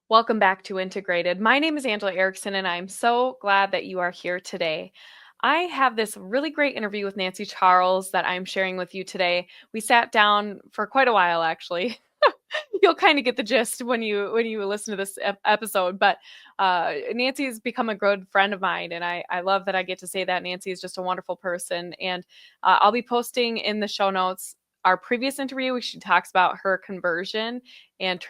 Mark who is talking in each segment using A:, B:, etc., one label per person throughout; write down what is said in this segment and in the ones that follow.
A: Welcome back to Integrated. My name is Angela Erickson, and I'm so glad that you are here today. I have this really great interview with Nancy Charles that I'm sharing with you today. We sat down for quite a while, actually. You'll kind of get the gist when you listen to this episode. But Nancy has become a good friend of mine, and I love that I get to say that. Nancy is just a wonderful person, and I'll be posting in the show notes our previous interview where she talks about her conversion and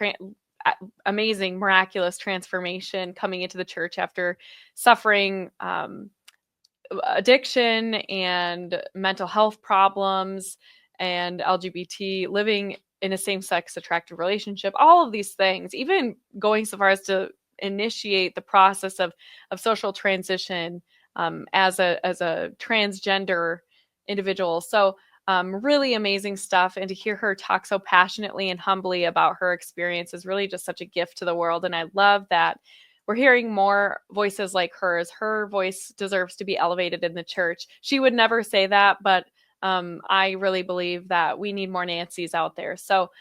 A: amazing, miraculous transformation coming into the church after suffering addiction and mental health problems and LGBT, living in a same-sex attractive relationship, all of these things, even going so far as to initiate the process of social transition as a transgender individual. So really amazing stuff. And to hear her talk so passionately and humbly about her experience is really just such a gift to the world. And I love that we're hearing more voices like hers. Her voice deserves to be elevated in the church. She would never say that, but I really believe that we need more Nancys out there. So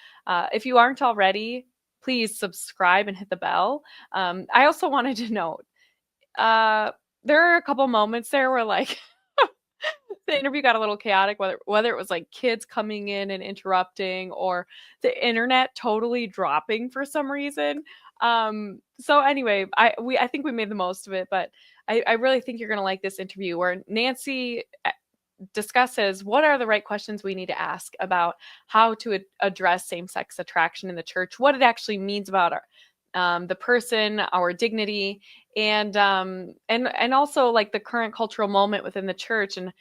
A: if you aren't already, please subscribe and hit the bell. I also wanted to note, there are a couple moments there where the interview got a little chaotic, whether it was like kids coming in and interrupting or the internet totally dropping for some reason. So anyway, I think we made the most of it, but I really think you're going to like this interview where Nancy discusses what are the right questions we need to ask about how to address same-sex attraction in the church, what it actually means about the person, our dignity, and also like the current cultural moment within the church and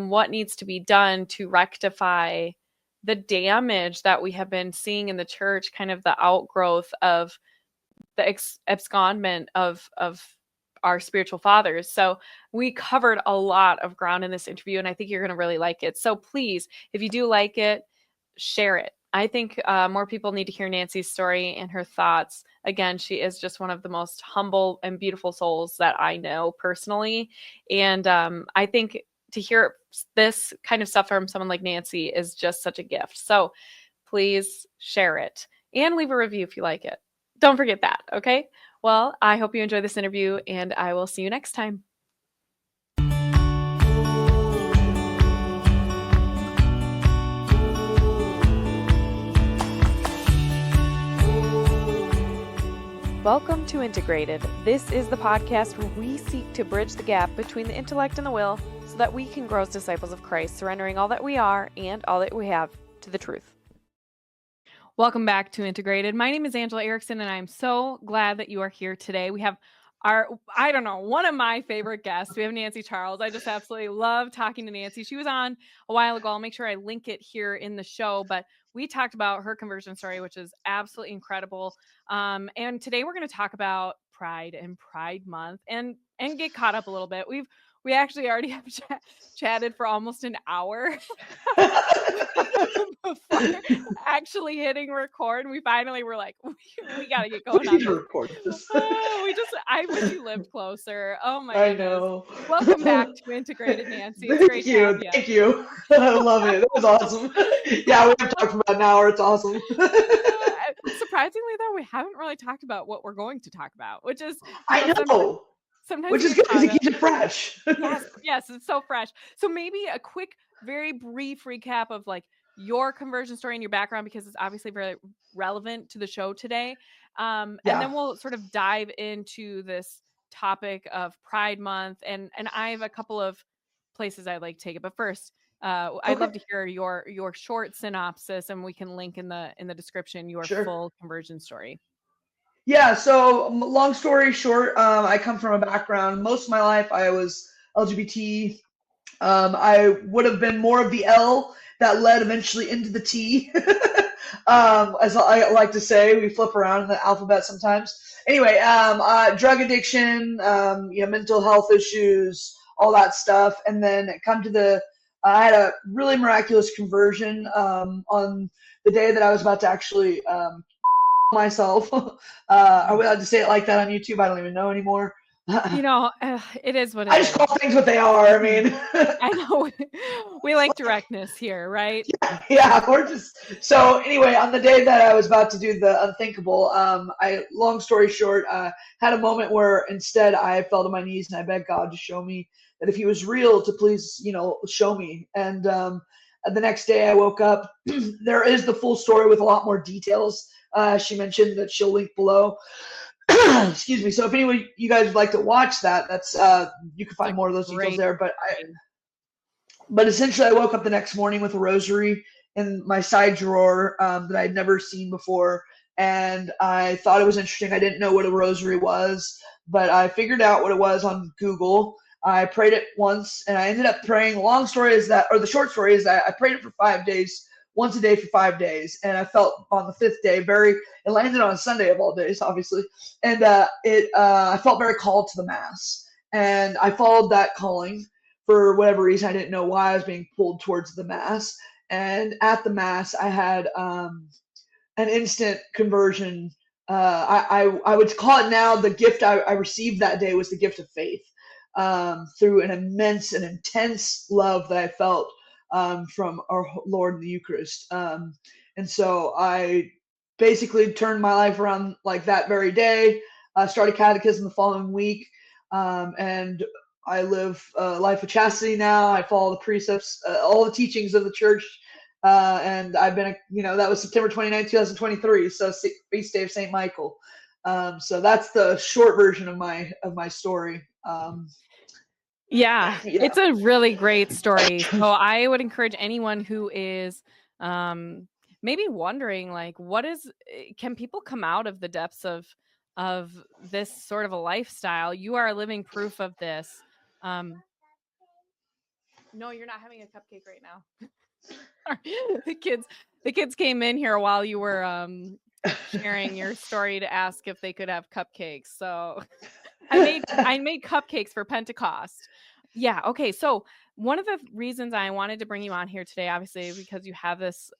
A: what needs to be done to rectify the damage that we have been seeing in the church, kind of the outgrowth of the abscondment of our spiritual fathers. So we covered a lot of ground in this interview, and I think you're going to really like it. So please, if you do like it, share it. I think more people need to hear Nancy's story and her thoughts. Again, she is just one of the most humble and beautiful souls that I know personally. And I think to hear this kind of stuff from someone like Nancy is just such a gift. So please share it and leave a review if you like it. Don't forget that, okay? Well, I hope you enjoy this interview, and I will see you next time. Welcome to Integrated. This is the podcast where we seek to bridge the gap between the intellect and the will so that we can grow as disciples of Christ, surrendering all that we are and all that we have to the truth. Welcome back to Integrated. My name is Angela Erickson, and I'm so glad that you are here today. We have one of my favorite guests. We have Nancy Charles. I just absolutely love talking to Nancy. She was on a while ago. I'll make sure I link it here in the show, but we talked about her conversion story, which is absolutely incredible. And today we're going to talk about Pride and Pride Month and get caught up a little bit. We actually already have chatted for almost an hour before actually hitting record. And we finally were like, we got to get going on this.
B: Record this.
A: I wish you lived closer. Oh my goodness.
B: I know.
A: Welcome back to Integrated, Nancy. It's great to have you.
B: Thank you. I love it. That was awesome. Yeah, we've talked for about an hour. It's awesome.
A: Surprisingly, though, we haven't really talked about what we're going to talk about, which is
B: I know.
A: Sometimes
B: which is good because it keeps it fresh.
A: Yes, it's so fresh. So maybe a quick, very brief recap of like your conversion story and your background, because it's obviously very relevant to the show today. And then we'll sort of dive into this topic of Pride Month, and I have a couple of places I'd like to take it. But first, I'd love to hear your short synopsis, and we can link in the description your full conversion story.
B: Yeah, so long story short, I come from a background, most of my life I was LGBT. I would have been more of the L that led eventually into the T. As I like to say, we flip around in the alphabet sometimes. Anyway, drug addiction, mental health issues, all that stuff. And then I had a really miraculous conversion on the day that I was about to actually myself. Are we allowed to say it like that on YouTube? I don't even know anymore.
A: It is what it is.
B: I just call things what they are. I mean,
A: I know We like directness here, right?
B: Yeah, we're just so anyway, on the day that I was about to do the unthinkable, I long story short, had a moment where instead I fell to my knees and I begged God to show me that if he was real to please, show me. And the next day I woke up. There is the full story with a lot more details. She mentioned that she'll link below. Excuse me. So if anyone you guys would like to watch that, that's you can
A: It's
B: find
A: a
B: more of those details
A: great
B: there. But
A: story.
B: essentially, I woke up the next morning with a rosary in my side drawer that I'd never seen before, and I thought it was interesting. I didn't know what a rosary was, but I figured out what it was on Google. I prayed it once, and I ended up praying. Long story is that, or the short story is that I prayed it for 5 days, once a day for 5 days, and I felt on the fifth day very. It landed on Sunday of all days, obviously, and I felt very called to the mass, and I followed that calling for whatever reason. I didn't know why I was being pulled towards the mass. And at the mass, I had an instant conversion. I would call it now the gift I received that day was the gift of faith through an immense and intense love that I felt from our Lord in the Eucharist. And so I basically turned my life around like that very day. Started catechism the following week, and I live a life of chastity now. I follow the precepts, all the teachings of the church. And I've been, that was September 29th, 2023. So feast day of St. Michael. So that's the short version of my story.
A: Yeah,
B: Yeah.
A: it's a really great story. So I would encourage anyone who is um maybe wondering like can people come out of the depths of this sort of a lifestyle? You are living proof of this. Um no, you're not having a cupcake right now. the kids the kids came in here while you were sharing your story to ask if they could have cupcakes. So I made cupcakes for Pentecost. Yeah, okay, so one of the reasons I wanted to bring you on here today, obviously, because you have this,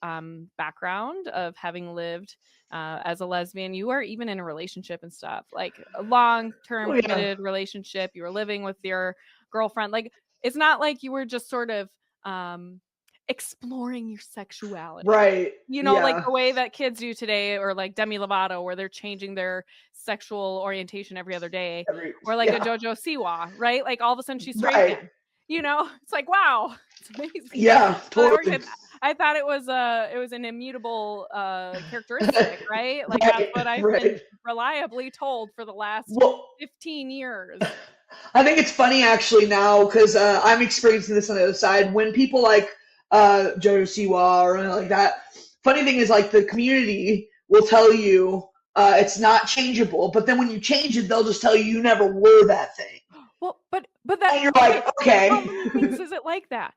A: background of having lived, as a lesbian. You are even in a relationship and stuff, like a long-term
B: Oh yeah.
A: committed relationship. You were living with your girlfriend. Like, it's not like you were just sort of, um, exploring your sexuality.
B: Right.
A: Like
B: Yeah.
A: the way that kids do today, or like Demi Lovato, where they're changing their sexual orientation every other day, or like a
B: Yeah.
A: JoJo Siwa, right? Like all of a sudden she's straight
B: Right.
A: again. It's like wow, it's amazing.
B: Yeah.
A: So that works.
B: Totally.
A: I thought it was an immutable characteristic, right? Like that's
B: Right.
A: what I've been
B: Right.
A: reliably told for the last
B: Well,
A: 15 years.
B: I think it's funny actually now because I'm experiencing this on the other side. When people like Jojo Siwa or anything like that, funny thing is like the community will tell you it's not changeable, but then when you change it, they'll just tell you you never were that thing,
A: Well, but that
B: and you're
A: okay,
B: like,
A: how
B: okay,
A: many things is it like that?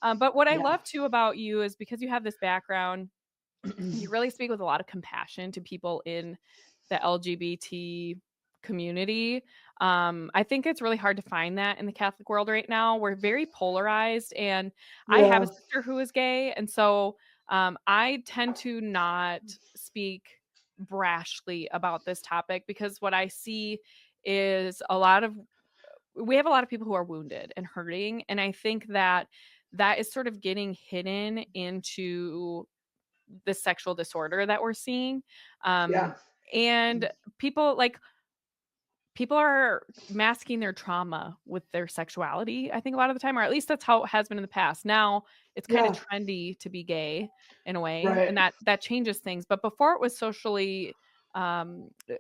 A: But what I
B: yeah,
A: love too about you is because you have this background, you really speak with a lot of compassion to people in the LGBT community. I think it's really hard to find that in the Catholic world right now. We're very polarized, and I have a
B: yeah,
A: sister who is gay, and so I tend to not speak brashly about this topic because what I see is we have a lot of people who are wounded and hurting, and I think that that is sort of getting hidden into the sexual disorder that we're seeing.
B: yeah,
A: And people are masking their trauma with their sexuality, I think a lot of the time, or at least that's how it has been in the past. Now it's kind of
B: yeah,
A: trendy to be gay in a way,
B: right,
A: and that changes things. But before it was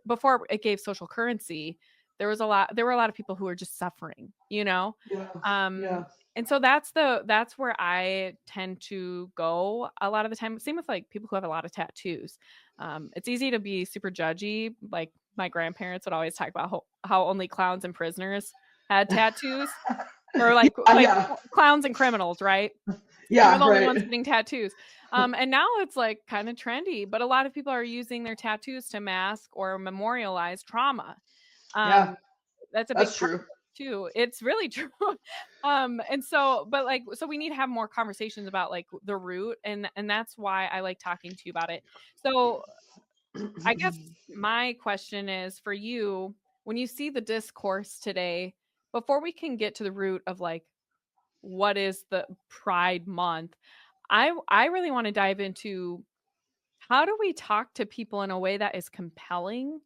A: before it gave social currency, there were a lot of people who were just suffering,
B: yeah,
A: um
B: yeah,
A: and so that's where I tend to go a lot of the time. Same with like people who have a lot of tattoos. It's easy to be super judgy. Like my grandparents would always talk about how only clowns and prisoners had tattoos, or like
B: yeah, yeah,
A: clowns and criminals, right? We're
B: yeah,
A: the only
B: right,
A: ones getting tattoos. And now it's like kind of trendy, but a lot of people are using their tattoos to mask or memorialize trauma.
B: yeah,
A: Um, that's a big
B: that's
A: part
B: true.
A: of it too. It's really true. And so, but like, so we need to have more conversations about like the root, and that's why I like talking to you about it. So I guess my question is for you, when you see the discourse today, before we can get to the root of like what is the Pride Month, I really want to dive into how do we talk to people in a way that is compelling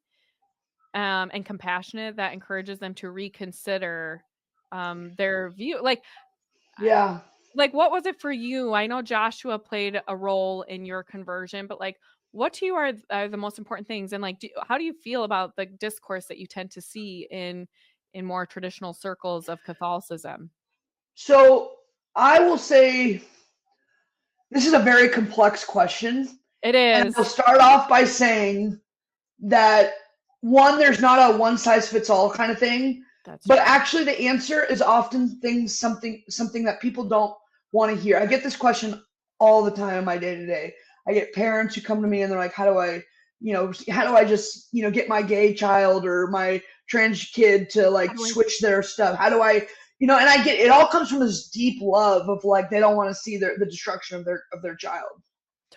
A: and compassionate, that encourages them to reconsider their view.
B: Yeah.
A: Like what was it for you? I know Joshua played a role in your conversion, but like what to you are the most important things, and like how do you feel about the discourse that you tend to see in more traditional circles of Catholicism?
B: So I will say this is a very complex question.
A: It
B: And I'll
A: is.
B: start off by saying that one, there's not a one size fits all kind of thing,
A: That's
B: but
A: true.
B: actually the answer is often something that people don't want to hear. I get this question all the time in my day to day. I get parents who come to me and they're like, how do I just, get my gay child or my trans kid to
A: How
B: like
A: do I
B: switch their stuff? How do I, and I get it all comes from this deep love of like they don't want to see the destruction of their child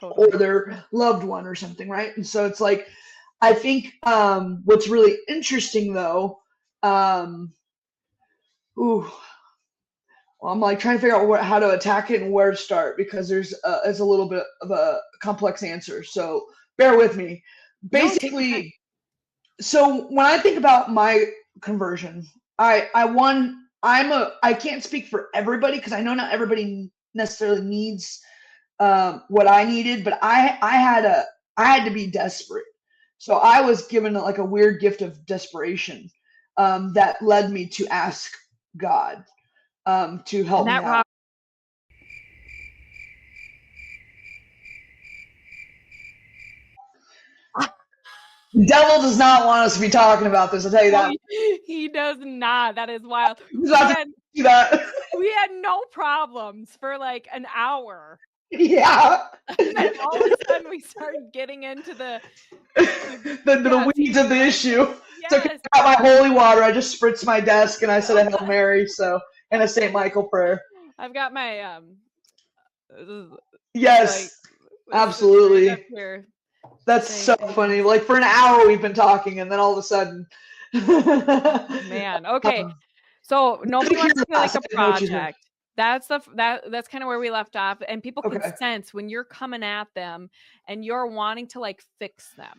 B: or
A: totally.
B: their loved one or something, right? And so it's like I think what's really interesting though, um, ooh, well, I'm like trying to figure out how to attack it and where to start because it's a little bit of a complex answer. So bear with me.
A: No, take your time.
B: Basically, so when I think about my conversion, I can't speak for everybody because I know not everybody necessarily needs what I needed, but I had to be desperate. So I was given like a weird gift of desperation that led me to ask God to
A: And
B: help me
A: that
B: out.
A: rock
B: The devil does not want us to be talking about this. I'll tell you
A: no,
B: that.
A: he does not. That is wild.
B: He's
A: We
B: about to
A: had
B: do that.
A: we had no problems for like an hour.
B: Yeah.
A: And then all of a sudden we started getting into
B: The
A: yes,
B: weeds of the issue. So I
A: yes.
B: got my holy water. I just spritzed my desk and I said a Hail
A: Oh,
B: Mary, so and a Saint Michael prayer.
A: I've got my like
B: Yes,
A: sister right up
B: absolutely.
A: here
B: That's so
A: saying
B: funny.
A: amen.
B: Like for an hour we've been talking, and then all of a sudden,
A: Oh man. Okay. So nobody
B: hear
A: wants to
B: the
A: feel like
B: last.
A: a
B: I didn't know what you said.
A: project. That's kind of where we left off. And people can
B: Okay.
A: sense when you're coming at them and you're wanting to like fix them.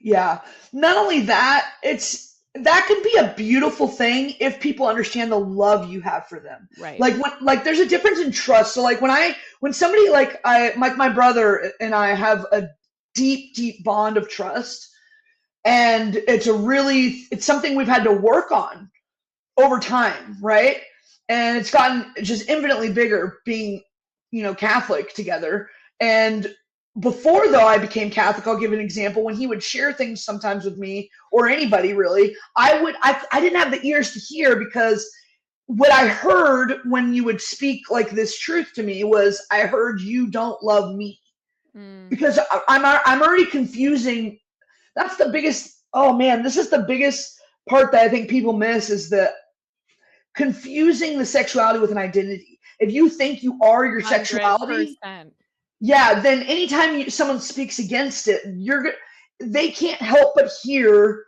B: Yeah. Not only that, that can be a beautiful thing if people understand the love you have for them.
A: Right.
B: Like there's a difference in trust. So like when somebody like my brother and I have a deep bond of trust, and it's something we've had to work on over time, right? And it's gotten just infinitely bigger being, Catholic together. And before though I became Catholic, I'll give an example. When he would share things sometimes with me or anybody really, I didn't have the ears to hear because what I heard when you would speak like this truth to me was I heard you don't love me
A: Mm,
B: because I'm already confusing. That's the biggest. Oh man, this is the biggest part that I think people miss is the confusing the sexuality with an identity. If you think you are your sexuality,
A: 100%.
B: yeah, then anytime someone speaks against it, they can't help but hear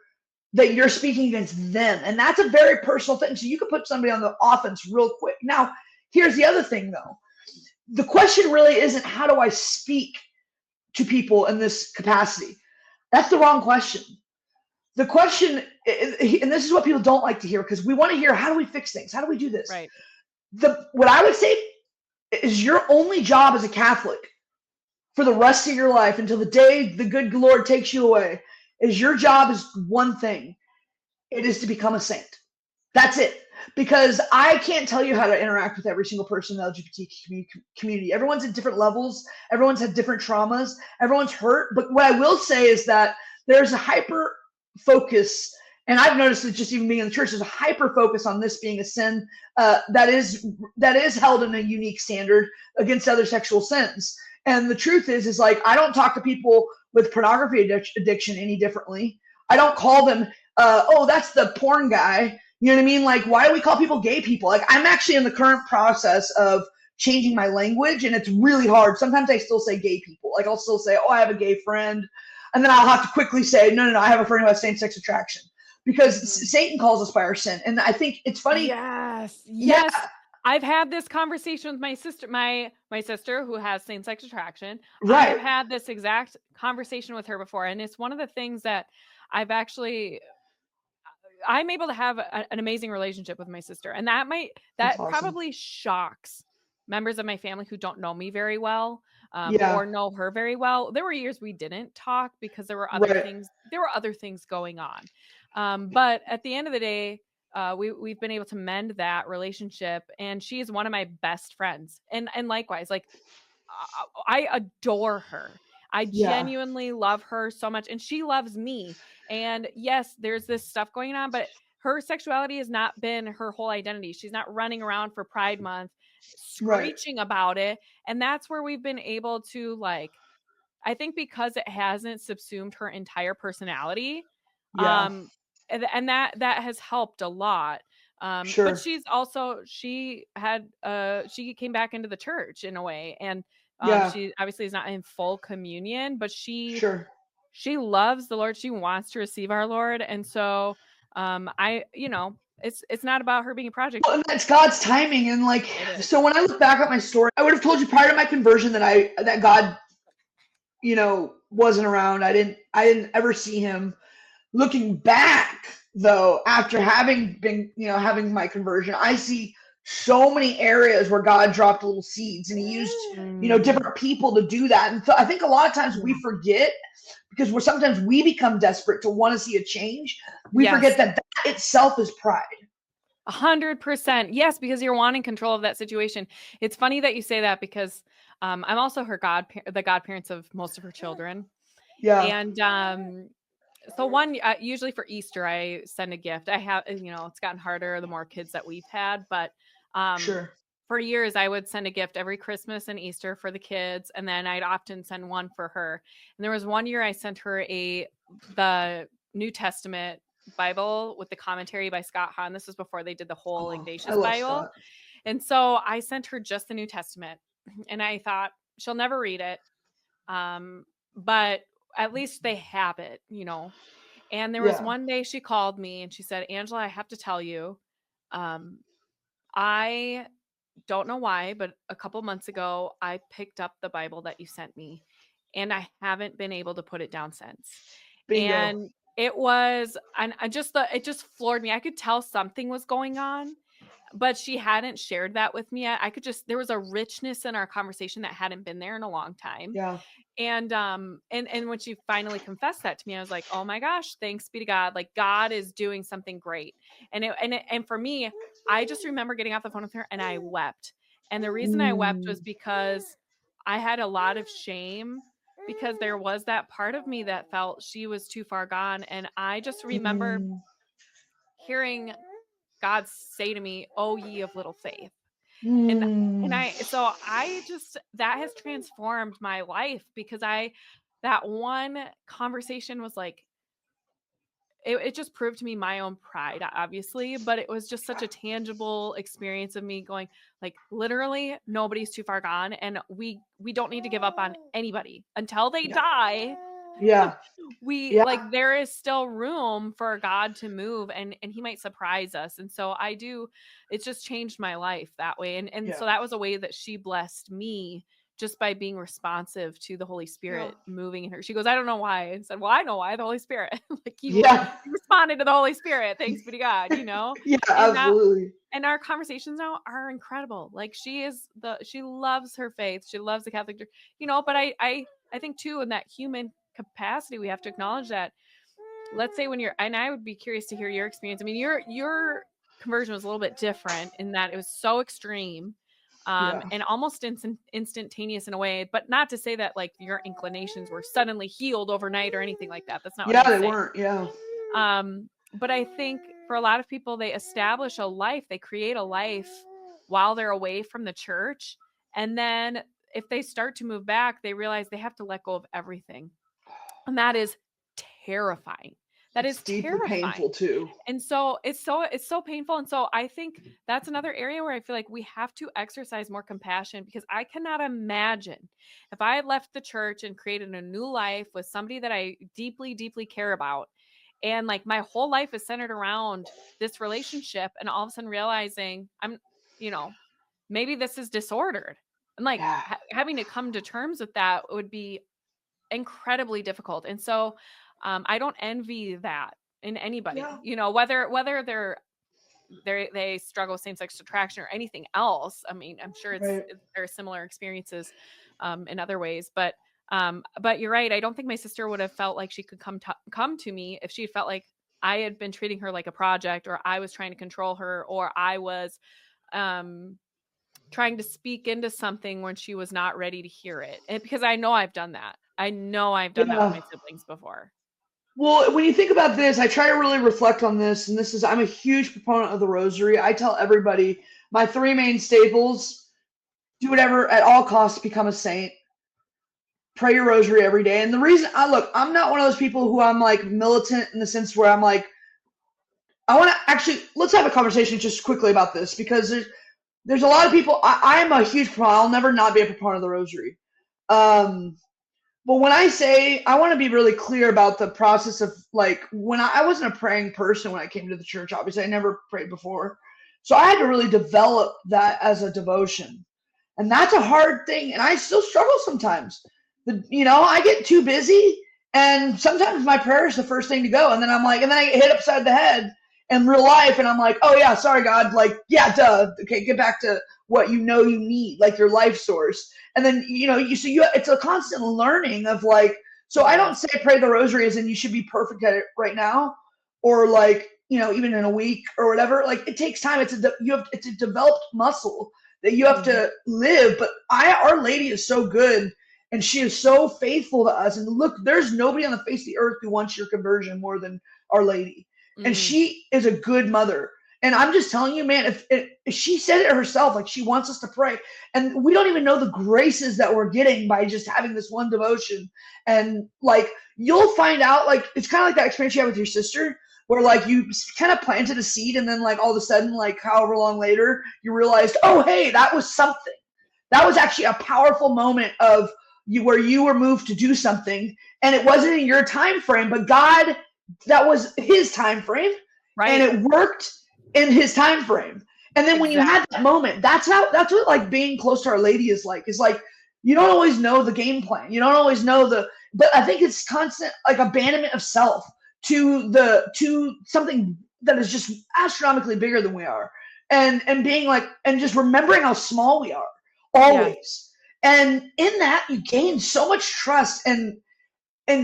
B: that you're speaking against them, and that's a very personal thing. So you can put somebody on the offense real quick. Now, here's the other thing, though. The question really isn't how do I speak to people in this capacity. That's the wrong question. The question, and this is what people don't like to hear because we want to hear how do we fix things? How do we do this?
A: Right.
B: What I would say is your only job as a Catholic for the rest of your life until the day the good Lord takes you away is your job is one thing. It is to become a saint. That's it. Because I can't tell you how to interact with every single person in the LGBT community. Everyone's at different levels. Everyone's had different traumas. Everyone's hurt. But what I will say is that there's a hyper focus, and I've noticed it just even being in the church. There's a hyper focus on this being a sin that is held in a unique standard against other sexual sins. And the truth is like I don't talk to people with pornography addiction any differently. I don't call them, oh, that's the porn guy. You know what I mean? Like, why do we call people gay people? Like, I'm actually in the current process of changing my language, and it's really hard. Sometimes I still say gay people. Like, I'll still say, oh, I have a gay friend. And then I'll have to quickly say, no, I have a friend who has same-sex attraction. Because
A: Mm.
B: Satan calls us by our sin. And I think it's funny.
A: Yes.
B: Yeah,
A: Yes. I've had this conversation with my sister, my sister who has same-sex attraction. I have
B: Right.
A: had this exact conversation with her before, and it's one of the things that I've actually I'm able to have an amazing relationship with my sister, and
B: That's
A: that
B: awesome.
A: probably shocks members of my family who don't know me very well,
B: Yeah.
A: or know her very well. There were years we didn't talk because
B: Right.
A: there were other things going on, but at the end of the day, we've been able to mend that relationship, and she is one of my best friends, and likewise, like I adore her. I
B: Yeah.
A: genuinely love her so much, and she loves me. And yes, there's this stuff going on, but her sexuality has not been her whole identity. She's not running around for Pride Month
B: Right.
A: screeching about it. And that's where we've been able to, like, I think because it hasn't subsumed her entire personality,
B: Yeah.
A: um, and that has helped a lot. But
B: Sure.
A: she came back into the church in a way, and
B: Yeah.
A: she obviously is not in full communion, but
B: Sure.
A: she loves the Lord. She wants to receive our Lord, and so it's not about her being a project.
B: Well, and that's God's timing. And like,
A: It
B: so
A: is.
B: when I look back at my story, I would have told you prior to my conversion that God, wasn't around. I didn't ever see him. Looking back, though, after having been, having my conversion, I see so many areas where God dropped little seeds and he used,
A: Mm,
B: different people to do that. And so I think a lot of times we
A: yeah.
B: forget because sometimes we become desperate to want to see a change. We forget
A: Yes.
B: that that itself is pride.
A: 100%. Yes, because you're wanting control of that situation. It's funny that you say that because I'm also the godparents of most of her children.
B: Yeah,
A: And so usually for Easter, I send a gift. It's gotten harder the more kids that we've had, but um,
B: sure.
A: for years I would send a gift every Christmas and Easter for the kids, and then I'd often send one for her. And there was one year I sent her the New Testament Bible with the commentary by Scott Hahn. This was before they did the whole
B: Oh, I
A: Ignatius
B: love
A: Bible.
B: Scott.
A: And so I sent her just the New Testament. And I thought she'll never read it. But at least they have it. And there was
B: Yeah.
A: one day she called me and she said, Angela, I have to tell you, um, I don't know why, but a couple months ago, I picked up the Bible that you sent me and I haven't been able to put it down since.
B: Bingo.
A: And it just floored me. I could tell something was going on, but she hadn't shared that with me yet. There was a richness in our conversation that hadn't been there in a long time.
B: Yeah.
A: And when she finally confessed that to me, I was like, "Oh my gosh, thanks be to God. Like God is doing something great." And for me, I just remember getting off the phone with her and I wept. And the reason I wept was
B: Mm,
A: because I had a lot of shame because there was that part of me that felt she was too far gone, and I just remember
B: mm,
A: hearing God say to me, "Oh ye of little faith." And
B: mm.
A: I just that has transformed my life because I that one conversation was like it just proved to me my own pride, obviously, but it was just such a tangible experience of me going, like, literally nobody's too far gone, and we don't need to give up on anybody until they
B: Yeah.
A: die.
B: Yeah.
A: We like
B: Yeah.
A: there is still room for God to move, and he might surprise us. And so it's just changed my life that way. And
B: Yeah.
A: so that was a way that she blessed me just by being responsive to the Holy
B: Yeah.
A: Spirit moving in her. She goes, I don't know why. I said, well, I know why. The Holy Spirit. Like
B: Yeah.
A: you responded to the Holy Spirit. Thanks be to God.
B: Yeah,
A: And that
B: absolutely.
A: and our conversations now are incredible. Like she loves her faith. She loves the Catholic Church. But I think too, in that human capacity, we have to acknowledge that, let's say when and I would be curious to hear your experience. I mean, your conversion was a little bit different in that it was so extreme,
B: Yeah.
A: and almost instantaneous in a way, but not to say that like your inclinations were suddenly healed overnight or anything like that. That's not what
B: Yeah,
A: I'm
B: they
A: saying.
B: weren't. Yeah.
A: But I think for a lot of people, they create a life while they're away from the church. And then if they start to move back, they realize they have to let go of everything. And that is terrifying. That
B: It's
A: is
B: deeply
A: terrifying.
B: painful too.
A: And so it's so painful. And so I think that's another area where I feel like we have to exercise more compassion, because I cannot imagine if I had left the church and created a new life with somebody that I deeply, deeply care about. And like my whole life is centered around this relationship, and all of a sudden realizing you know, maybe this is disordered. And like
B: Yeah.
A: having to come to terms with that would be incredibly difficult. And so I don't envy that in anybody,
B: Yeah.
A: whether they struggle with same-sex attraction or anything else. I mean, I'm sure
B: Right.
A: there are similar experiences in other ways, but you're right. I don't think my sister would have felt like she could come to me if she felt like I had been treating her like a project, or I was trying to control her, or I was um, trying to speak into something when she was not ready to hear it. Because I know I've done that. I know I've done that with
B: Yeah.
A: my siblings before.
B: Well, when you think about this, I try to really reflect on this, and I'm a huge proponent of the rosary. I tell everybody my three main staples: do whatever at all costs to become a saint, pray your rosary every day. And the reason I'm not one of those people who I'm like militant in the sense where I'm like, I want to actually, let's have a conversation just quickly about this, because there's a lot of people. I'm a huge proponent. I'll never not be a proponent of the rosary. Um, But when I say, I want to be really clear about the process of like when I wasn't a praying person when I came to the church. Obviously, I never prayed before, so I had to really develop that as a devotion, and that's a hard thing. And I still struggle sometimes. I get too busy, and sometimes my prayer is the first thing to go, and then I'm like, and then I get hit upside the head in real life, and I'm like, oh yeah, sorry God, like yeah, duh, okay, get back to what you need, like your life source. And then it's a constant learning of like, so I don't
A: Yes.
B: say pray the rosary as in you should be perfect at it right now, or like even in a week or whatever. Like it takes time. It's a developed muscle that you have
A: Mhm.
B: to live. But Our Lady is so good, and she is so faithful to us. And look, there's nobody on the face of the earth who wants your conversion more than Our Lady, and
A: Mm.
B: she is a good mother. And I'm just telling you, man, if she said it herself, like she wants us to pray, and we don't even know the graces that we're getting by just having this one devotion. And like you'll find out, like it's kind of like that experience you had with your sister, where like you kind of planted a seed, and then like all of a sudden, like however long later, you realized, oh hey, that was something. That was actually a powerful moment of you where you were moved to do something, and it wasn't in your time frame, but God, that was His time frame, and
A: Right.
B: it worked in His time frame. And then when you
A: Exactly.
B: had that moment, that's what like being close to Our Lady is like. It's like you don't always know the game plan. You don't always know but I think it's constant like abandonment of self to something that is just astronomically bigger than we are. And being like and just remembering how small we are
A: Yes.
B: always. And in that you gain so much trust in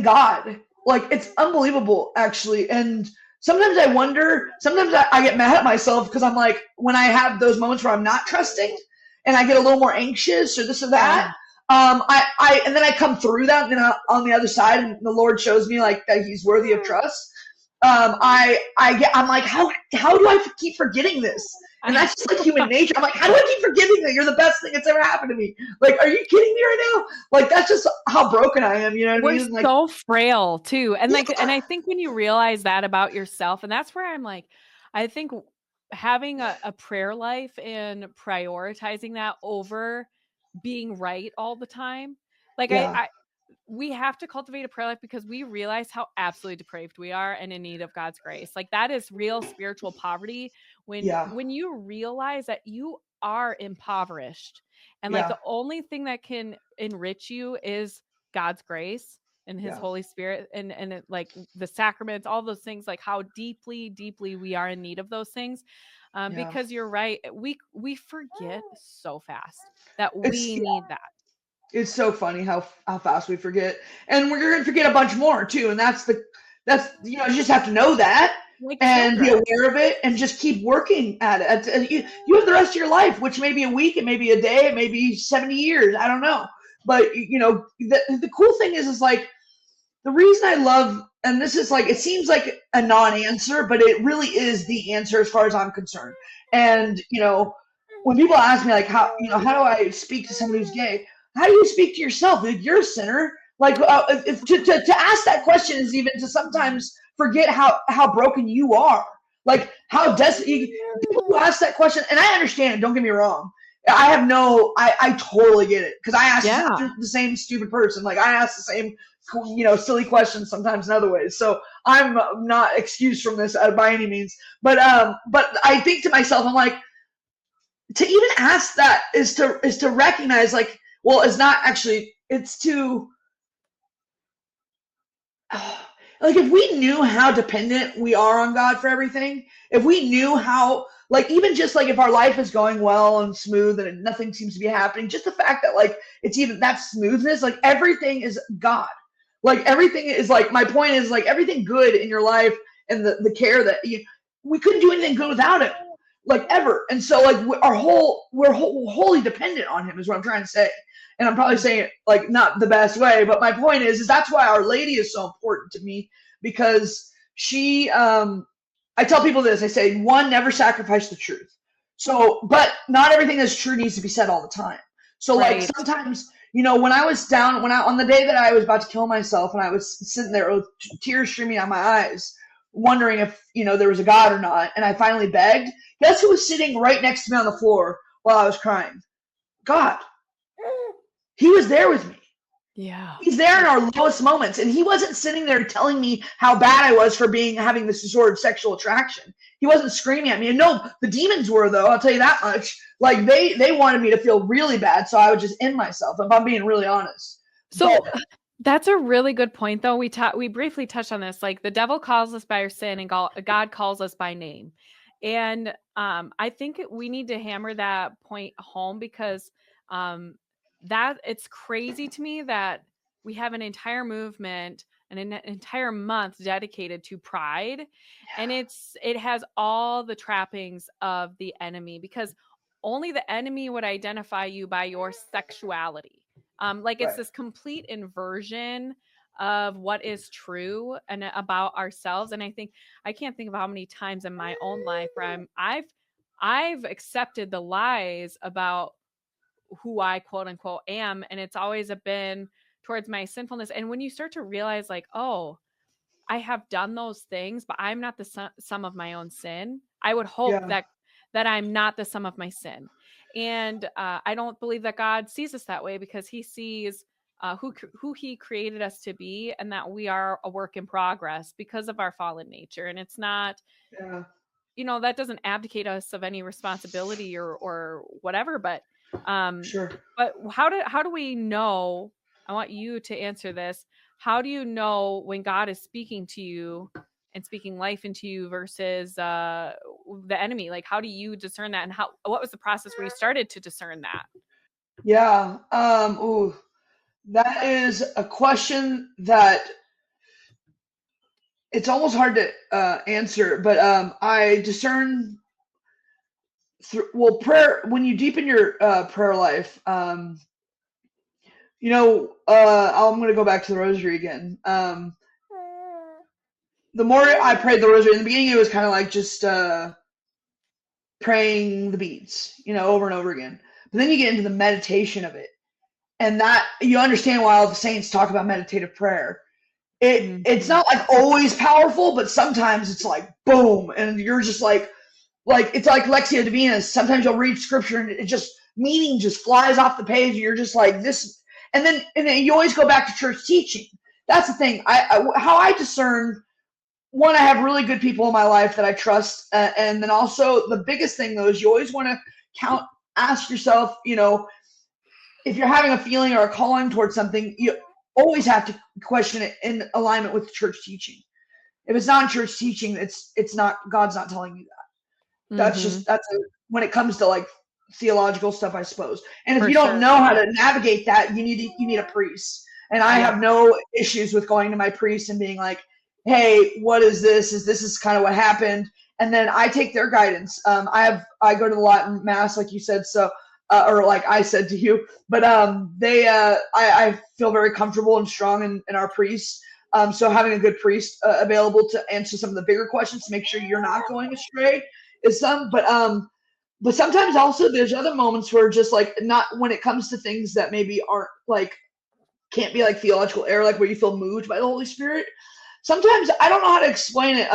B: God. Like it's unbelievable actually. And sometimes I wonder, sometimes I get mad at myself because I'm like, when I have those moments where I'm not trusting and I get a little more anxious or this or that,
A: Mhm.
B: and then I come through that and on the other side and the Lord shows me like that He's worthy of trust. I'm like, how do I keep forgetting this? And
A: I
B: that's just like human nature. I'm like, how do I keep forgetting that you're the best thing that's ever happened to me? Like, are you kidding me right now? Like, that's just how broken I am. You know what I
A: We're
B: mean? Like,
A: so frail too. And
B: yeah,
A: I think when you realize that about yourself, and that's where I'm like, I think having a prayer life and prioritizing that over being right all the time. Like
B: yeah,
A: we have to cultivate a prayer life because we realize how absolutely depraved we are and in need of God's grace. Like that is real spiritual poverty
B: yeah,
A: when you realize that you are impoverished, and like
B: yeah,
A: the only thing that can enrich you is God's grace and His
B: yeah,
A: Holy Spirit, like the sacraments, all those things, like how deeply we are in need of those things.
B: yeah.
A: Because you're right, we forget so fast that
B: It's
A: we
B: yeah,
A: need that.
B: it's so funny how fast we forget, and we're gonna forget a bunch more too. And that's you just have to know that
A: Like
B: and be
A: children.
B: aware of it and just keep working at it. You have the rest of your life, which may be a week, it may be a day, it may be 70 years. I don't know, but the cool thing is like the reason I love, and this is like, it seems like a non-answer, but it really is the answer as far as I'm concerned. And when people ask me like how do I speak to somebody who's gay? How do you speak to yourself? Like, you're a sinner. Like to ask that question is even to sometimes forget how broken you are. Like how desperate people who ask that question, and I understand it. Don't get me wrong. I totally get it because I ask
A: Yeah.
B: the same stupid person. Like I ask the same silly questions sometimes in other ways. So I'm not excused from this by any means. But I think to myself, I'm like, to even ask that is to recognize, like, well, it's not actually, it's to like, if we knew how dependent we are on God for everything, if we knew how, like, even just like if our life is going well and smooth and nothing seems to be happening, just the fact that, like, it's even that smoothness, like, everything is God. Like, everything is, like, my point is, like, everything good in your life and the care that you, we couldn't do anything good without Him, like, ever. And so, like, we're wholly dependent on Him, is what I'm trying to say. And I'm probably saying it, like, not the best way, but my point is that's why Our Lady is so important to me, because she, I tell people this. I say, one, never sacrifice the truth. So, but not everything that's true needs to be said all the time. So, like,
A: Right.
B: sometimes, when I was down, on the day that I was about to kill myself, and I was sitting there with tears streaming out my eyes, wondering if there was a God or not, and I finally begged. Guess who was sitting right next to me on the floor while I was crying? God. He was there with me.
A: Yeah.
B: He's there in our lowest moments, and he wasn't sitting there telling me how bad I was for having this disordered sexual attraction. He wasn't screaming at me. And no, the demons were, though. I'll tell you that much. Like, they wanted me to feel really bad, so I would just end myself, if I'm being really honest. But
A: So that's a really good point, though. We briefly touched on this. Like, the devil calls us by our sin, and God calls us by name. And I think we need to hammer that point home, because um, that it's crazy to me that we have an entire movement and an entire month dedicated to pride, and it has all the trappings of the enemy, because only the enemy would identify you by your sexuality. Like, it's
B: right,
A: this complete inversion of what is true and about ourselves. And I can't think of how many times in my own life where I've accepted the lies about who I quote unquote am, and it's always been towards my sinfulness. And when you start to realize, like, oh, I have done those things, but I'm not the sum of my own sin. I would hope
B: yeah,
A: that I'm not the sum of my sin. And I don't believe that God sees us that way, because He sees who He created us to be, and that we are a work in progress because of our fallen nature. And it's not,
B: yeah,
A: that doesn't abdicate us of any responsibility or whatever. Um,
B: sure.
A: but how do we know? I want you to answer this. How do you know when God is speaking to you and speaking life into you versus the enemy? Like, how do you discern that? And what was the process where you started to discern that?
B: Yeah. Ooh, that is a question that it's almost hard to answer, but I discern through, well, prayer. When you deepen your prayer life, I'm going to go back to the rosary again. The more I prayed the rosary, in the beginning, it was kind of like just praying the beads, over and over again. But then you get into the meditation of it, and that you understand why all the saints talk about meditative prayer. It's
A: Mhm.
B: not like always powerful, but sometimes it's like boom, and you're just like it's like Lectio Divina. Sometimes you'll read scripture and it just meaning just flies off the page, and you're just like this. And then you always go back to church teaching. That's the thing. How I discern, one, I have really good people in my life that I trust, and then also the biggest thing though is you always want to ask yourself, if you're having a feeling or a calling towards something, you always have to question it in alignment with church teaching. If it's not church teaching, it's not, God's not telling you that.
A: Mhm.
B: When it comes to, like, theological stuff, I suppose. And if
A: For
B: you don't
A: sure.
B: know how to navigate that, you need a priest. And I have
A: Yep.
B: no issues with going to my priest and being like, "Hey, what is this? Is kind of what happened?" And then I take their guidance. I go to the Latin mass, like you said, so or like I said to you, but I feel very comfortable and strong in our priests. So having a good priest available to answer some of the bigger questions to make sure you're not going astray is some. But sometimes also there's other moments where just like, not when it comes to things that maybe aren't like, can't be like theological error, like where you feel moved by the Holy Spirit. Sometimes I don't know how to explain it.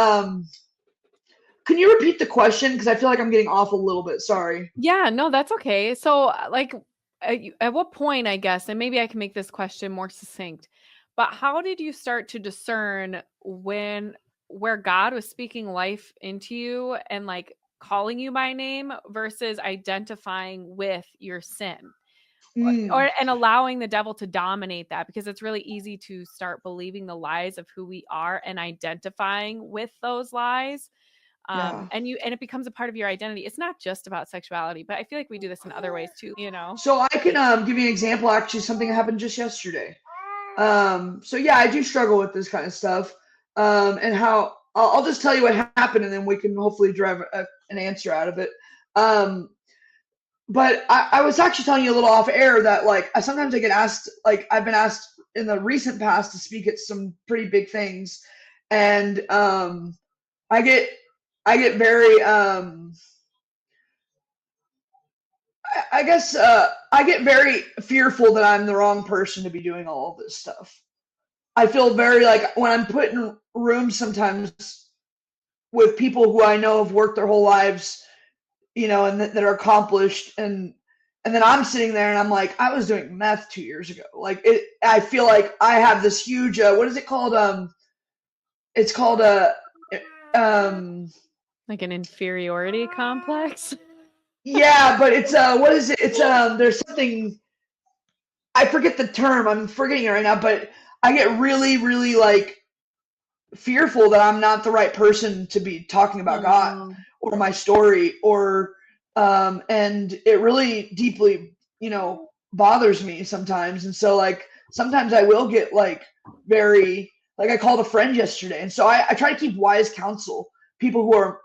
B: Can you repeat the question? Because I feel like I'm getting off a little bit. Sorry.
A: Yeah, no, that's okay. So, like, at what point, I guess, and maybe I can make this question more succinct, but how did you start to discern where God was speaking life into you and, like, calling you by name versus identifying with your sin.
B: Mm,
A: And allowing the devil to dominate that, because it's really easy to start believing the lies of who we are and identifying with those lies.
B: yeah.
A: And it becomes a part of your identity. It's not just about sexuality, but I feel like we do this in other ways too, you know.
B: So I can give you an example. Actually, something that happened just yesterday. So yeah, I do struggle with this kind of stuff. And how I'll just tell you what happened, and then we can hopefully drive an answer out of it. Um, but I was actually telling you a little off air that like sometimes I get asked, like I've been asked in the recent past to speak at some pretty big things, and I get I get very I guess I get very fearful that I'm the wrong person to be doing all of this stuff. I feel very like when I'm put in rooms sometimes with people who I know have worked their whole lives, you know, and that are accomplished, and then I'm sitting there and I'm like, I was doing meth 2 years ago. Like it, I feel like I have this huge, what is it called? It's called um,
A: Like an inferiority complex.
B: yeah, but it's what is it? It's there's something I forget the term. I'm forgetting it right now, but I get really, really like fearful that I'm not the right person to be talking about God
A: Um,
B: or my story or and it really deeply, you know, bothers me sometimes. And so like sometimes I will get like very like I called a friend yesterday and so I try to keep wise counsel. People who are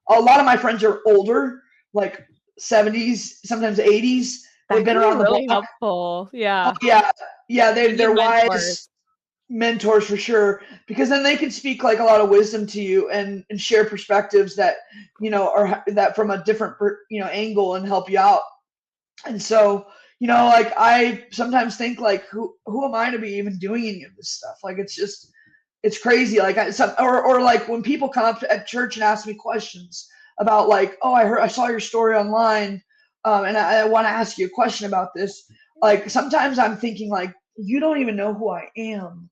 B: a lot of my friends are older, like 70s, sometimes 80s. They've
A: that
B: been
A: can be
B: around the
A: really
B: block.
A: helpful.
B: Oh
A: Yeah.
B: yeah. Yeah,
A: You need
B: they're wise
A: mentors.
B: mentors for sure because then they can speak like a lot of wisdom to you and share perspectives that you know are that from a different you know angle and help you out and so you know like I sometimes think like who am I to be even doing any of this stuff like it's just it's crazy like or like when people come up at church and ask me questions about like oh I saw your story online and I want to ask you a question about this like sometimes I'm thinking like you don't even know who I am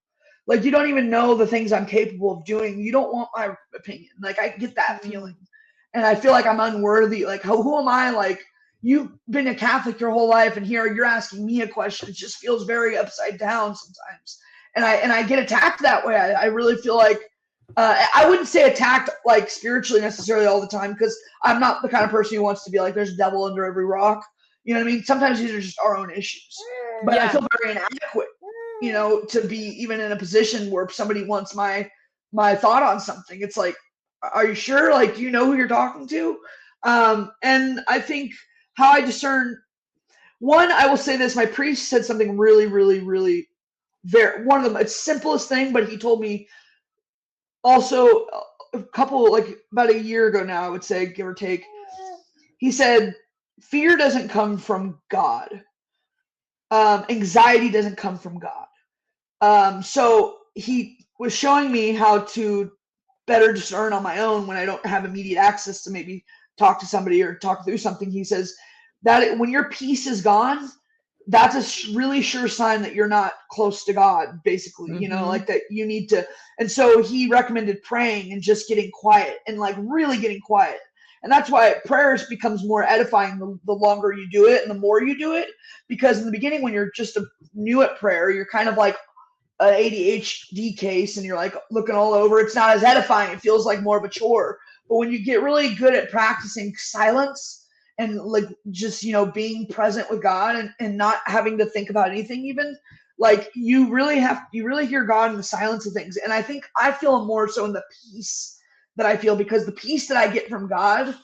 B: like you don't even know the things I'm capable of doing you don't want my opinion like I get that feeling
A: Mm,
B: and I feel like I'm unworthy like who am I like you've been a Catholic your whole life and here you're asking me a question it just feels very upside down sometimes and I get attacked that way. I really feel like I wouldn't say attacked like spiritually necessarily all the time because I'm not the kind of person who wants to be like there's a devil under every rock. You know what I mean? Sometimes these are just our own issues. But I
A: yeah.
B: feel very inadequate, you know, to be even in a position where somebody wants my thought on something. It's like, are you sure? Like, do you know who you're talking to? And I think how I discern one, I will say this: my priest said something really, really, really very one of the it's simplest thing, but he told me also a couple like about a year ago now, I would say, give or take. He said, "Fear doesn't come from God. Anxiety doesn't come from God." So he was showing me how to better discern on my own when I don't have immediate access to maybe talk to somebody or talk through something. He says that when your peace is gone, that's a really sure sign that you're not close to God, basically, you know,
A: Hmm.
B: like that you need to. And so he recommended praying and just getting quiet and like really getting quiet. And that's why prayers becomes more edifying the longer you do it and the more you do it. Because in the beginning, when you're just new at prayer, you're kind of like an ADHD case and you're like looking all over. It's not as edifying. It feels like more of a chore. But when you get really good at practicing silence and like just, you know, being present with God and not having to think about anything even, like you really hear God in the silence of things. And I think I feel more so in the peace that I feel because the peace that I get from God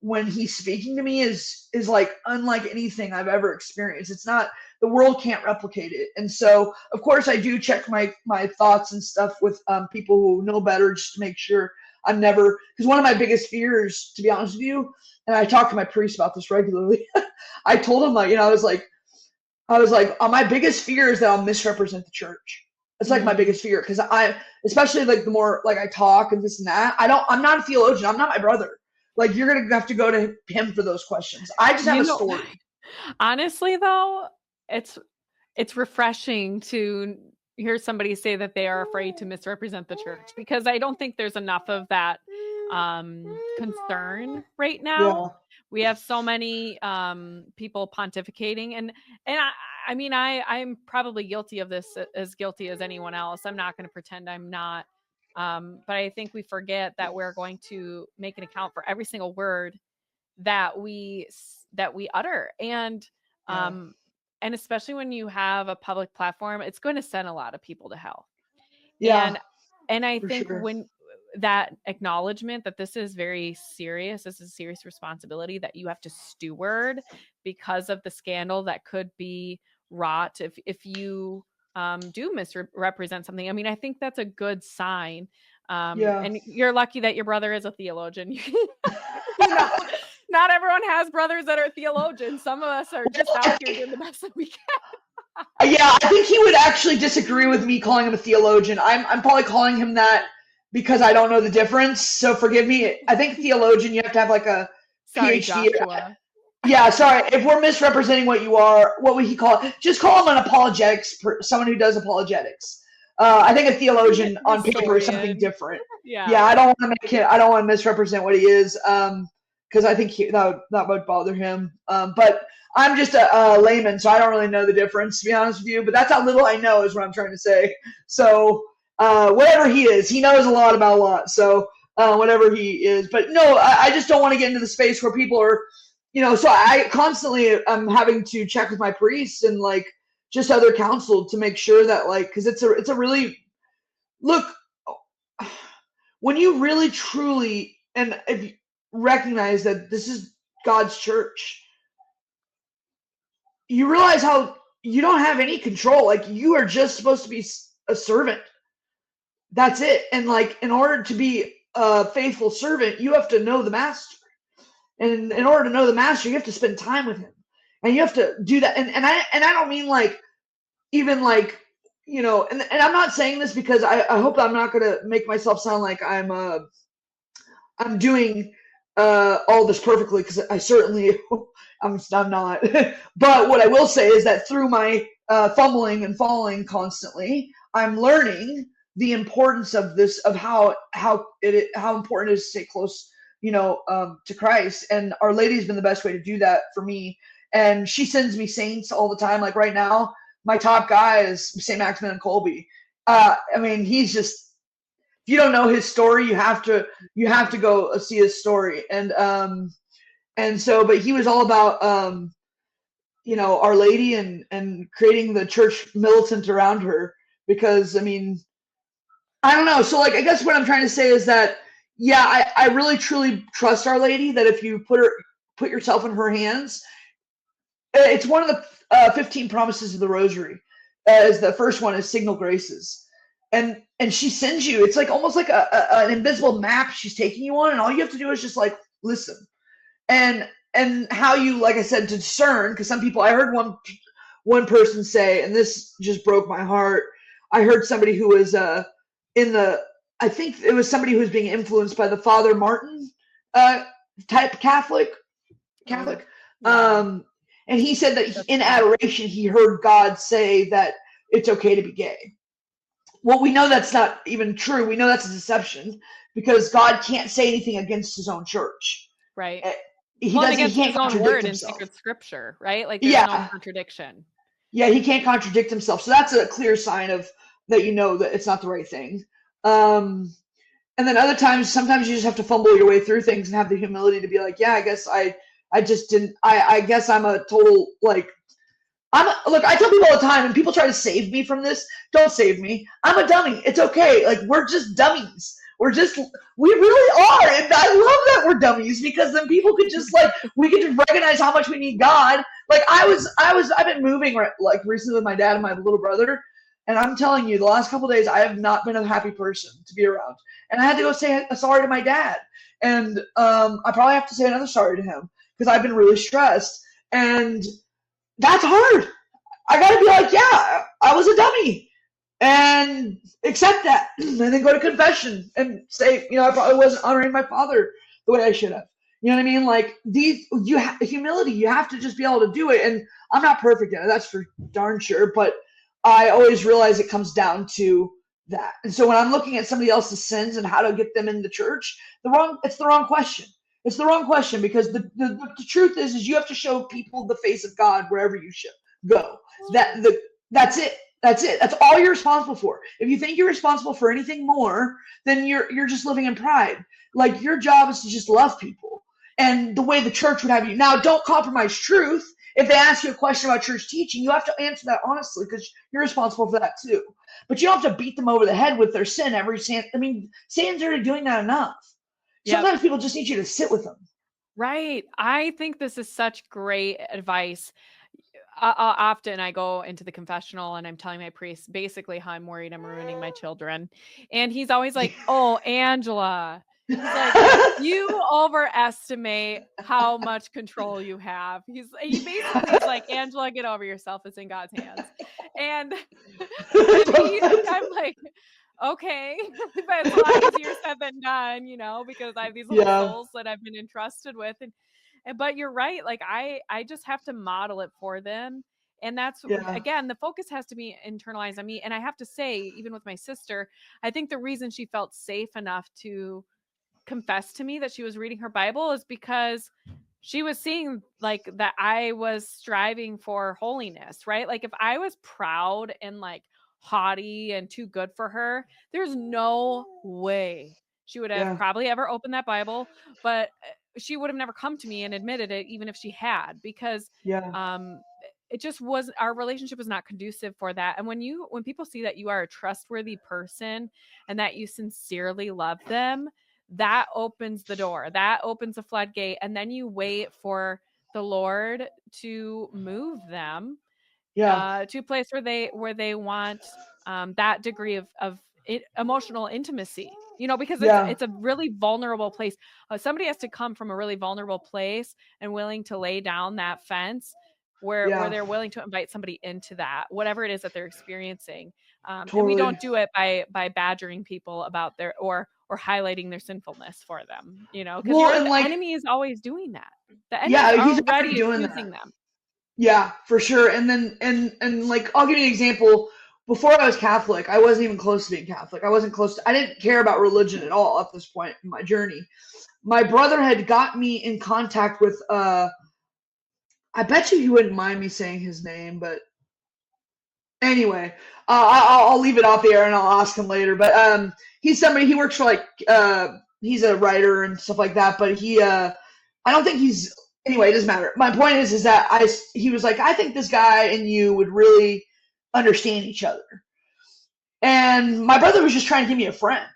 B: when he's speaking to me is like unlike anything I've ever experienced. It's not the world can't replicate it. And so, of course, I do check my thoughts and stuff with people who know better just to make sure I'm never because one of my biggest fears, to be honest with you, and I talk to my priest about this regularly. I told him like, you know, I was like, my biggest fear is that I'll misrepresent the church. It's like my
A: Mm.
B: biggest fear because especially like the more like I talk and this and that, I'm not a theologian. I'm not my brother. Like you're gonna have to go to him for those questions. I just have
A: You
B: a
A: know,
B: story.
A: honestly though, it's it's refreshing to hear somebody say that they are afraid to misrepresent the church, because I don't think there's enough of that concern right now.
B: Yeah.
A: We have so many people pontificating, and I mean, I'm probably guilty of this, as guilty as anyone else. I'm not going to pretend I'm not. But I think we forget that we're going to make an account for every single word that we utter,
B: Yeah.
A: um, and especially when you have a public platform, it's going to send a lot of people to hell.
B: Yeah,
A: And I
B: for
A: think
B: sure.
A: when that acknowledgement that this is very serious, this is a serious responsibility that you have to steward because of the scandal that could be wrought if you do misrepresent something. I mean, I think that's a good sign.
B: Yeah.
A: And you're lucky that your brother is a theologian. You know, not everyone has brothers that are theologians. Some of us are just out here doing the best that we can.
B: Yeah, I think he would actually disagree with me calling him a theologian. I'm probably calling him that because I don't know the difference. So forgive me. I think theologian, you have to have like a
A: Sorry,
B: PhD.
A: Joshua.
B: Yeah, sorry. If we're misrepresenting what you are, what would he call it? Just call him an apologetics, someone who does apologetics. I think a theologian on paper is something
A: Historian.
B: different. Yeah,
A: Yeah.
B: I don't want to make it. I don't want to misrepresent what he is, because I think that would bother him. But I'm just a layman, so I don't really know the difference, to be honest with you. But that's how little I know, is what I'm trying to say. So whatever he is, he knows a lot about a lot. So whatever he is, but no, I just don't want to get into the space where people are, so I constantly am having to check with my priests and like just other counsel to make sure that, like, because it's a really, look, when you really truly, and if you recognize that this is God's church, you realize how you don't have any control. Like, you are just supposed to be a servant. That's it. And like, in order to be a faithful servant, you have to know the master. And in order to know the master, you have to spend time with him. And you have to do that. And I don't mean like, even like, and I'm not saying this because I hope I'm not gonna make myself sound like I'm doing all this perfectly, because I certainly I'm not. But what I will say is that through my fumbling and falling constantly, I'm learning the importance of this, of how important it is to stay close, to Christ. And Our Lady's been the best way to do that for me. And she sends me saints all the time. Like right now, my top guy is St. Maximilian Colby. I mean, he's just, if you don't know his story, you have to go see his story. And so, but he was all about Our Lady, and creating the church militant around her, because I mean, I don't know. So like, I guess what I'm trying to say is that, yeah, I really truly trust Our Lady, that if you put yourself in her hands, it's one of the 15 promises of the Rosary. As the first one is signal graces, and she sends you. It's like almost like an invisible map she's taking you on, and all you have to do is just like listen, and how you, like I said, to discern. Because some people, I heard one person say, and this just broke my heart. I heard somebody who was in the, I think it was somebody who was being influenced by the Father Martin type Catholic.
A: Yeah.
B: And he said that
A: That's
B: in
A: cool.
B: adoration, he heard God say that it's okay to be gay. Well, we know that's not even true. We know that's a deception, because God can't say anything against his own church.
A: Right.
B: He
A: Well, and
B: doesn't. He
A: against
B: can't
A: his own
B: contradict
A: word in
B: himself.
A: sacred scripture, right? Like there's no
B: Yeah,
A: contradiction.
B: yeah, he can't contradict himself. So that's a clear sign of that, that it's not the right thing. Um, and then other times, sometimes you just have to fumble your way through things and have the humility to be like, yeah, I guess I just didn't. I guess I'm a total, like, look, I tell people all the time, and people try to save me from this. Don't save me. I'm a dummy. It's okay. Like, we're just dummies. We really are. And I love that we're dummies, because then people could just, like, we could just recognize how much we need God. Like, I've been moving, like, recently with my dad and my little brother. And I'm telling you, the last couple of days, I have not been a happy person to be around. And I had to go say sorry to my dad. And I probably have to say another sorry to him, because I've been really stressed. And that's hard. I gotta be like, yeah, I was a dummy, and accept that, and then go to confession and say, I probably wasn't honoring my father the way I should have. You know what I mean? Like, humility, you have to just be able to do it. And I'm not perfect at it, that's for darn sure. But I always realize it comes down to that. And so when I'm looking at somebody else's sins and how to get them in the church, it's the wrong question. It's the wrong question, because the truth is you have to show people the face of God wherever you should go. That's it. That's it. That's all you're responsible for. If you think you're responsible for anything more, then you're just living in pride. Like, your job is to just love people. And the way the church would have you. Now, don't compromise truth. If they ask you a question about church teaching, you have to answer that honestly, because you're responsible for that too. But you don't have to beat them over the head with their sin every sin. I mean, Satan's already doing that enough.
A: Yep.
B: Sometimes people just need you to sit with them.
A: Right. I think this is such great advice. Often I go into the confessional and I'm telling my priest basically how I'm worried I'm ruining my children. And he's always like, "Oh, Angela." He's like, "You overestimate how much control you have." He basically is like, "Angela, get over yourself. It's in God's hands." And I'm like, okay, but it's a lot easier said than done, because I have these little souls that I've been entrusted with. But you're right. Like, I just have to model it for them. And that's, again, the focus has to be internalized on me. And I have to say, even with my sister, I think the reason she felt safe enough to confess to me that she was reading her Bible is because she was seeing, like, that I was striving for holiness, right? Like, if I was proud and like haughty and too good for her, there's no way she would have probably ever opened that Bible, but she would have never come to me and admitted it, even if she had, because it just was, our relationship was not conducive for that. And when people see that you are a trustworthy person and that you sincerely love them, that opens the door, that opens a floodgate, and then you wait for the Lord to move them to a place where they want that degree of emotional intimacy, because it's a really vulnerable place. Somebody has to come from a really vulnerable place and willing to lay down that fence where they're willing to invite somebody into that, whatever it is that they're experiencing.
B: Totally.
A: And we don't do it by badgering people about their or highlighting their sinfulness for them, because the enemy is always doing that. The enemy is already using them.
B: Yeah, for sure. And then and like, I'll give you an example. Before I was Catholic, I wasn't even close to being Catholic. I didn't care about religion at all at this point in my journey. My brother had got me in contact with I bet you he wouldn't mind me saying his name, but anyway, I'll leave it off the air and I'll ask him later. But he's somebody, he works for like he's a writer and stuff like that. But I don't think he's, anyway, it doesn't matter. My point is that he was like, I think this guy and you would really understand each other. And my brother was just trying to give me a friend.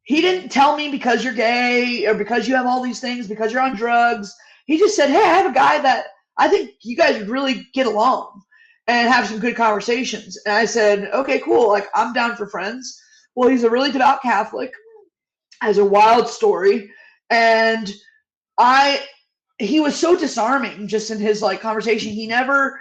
B: He didn't tell me because you're gay or because you have all these things, because you're on drugs. He just said, hey, I have a guy that I think you guys would really get along and have some good conversations. And I said, okay, cool. Like, I'm down for friends. Well, he's a really devout Catholic, has a wild story. And he was so disarming just in his like conversation. He never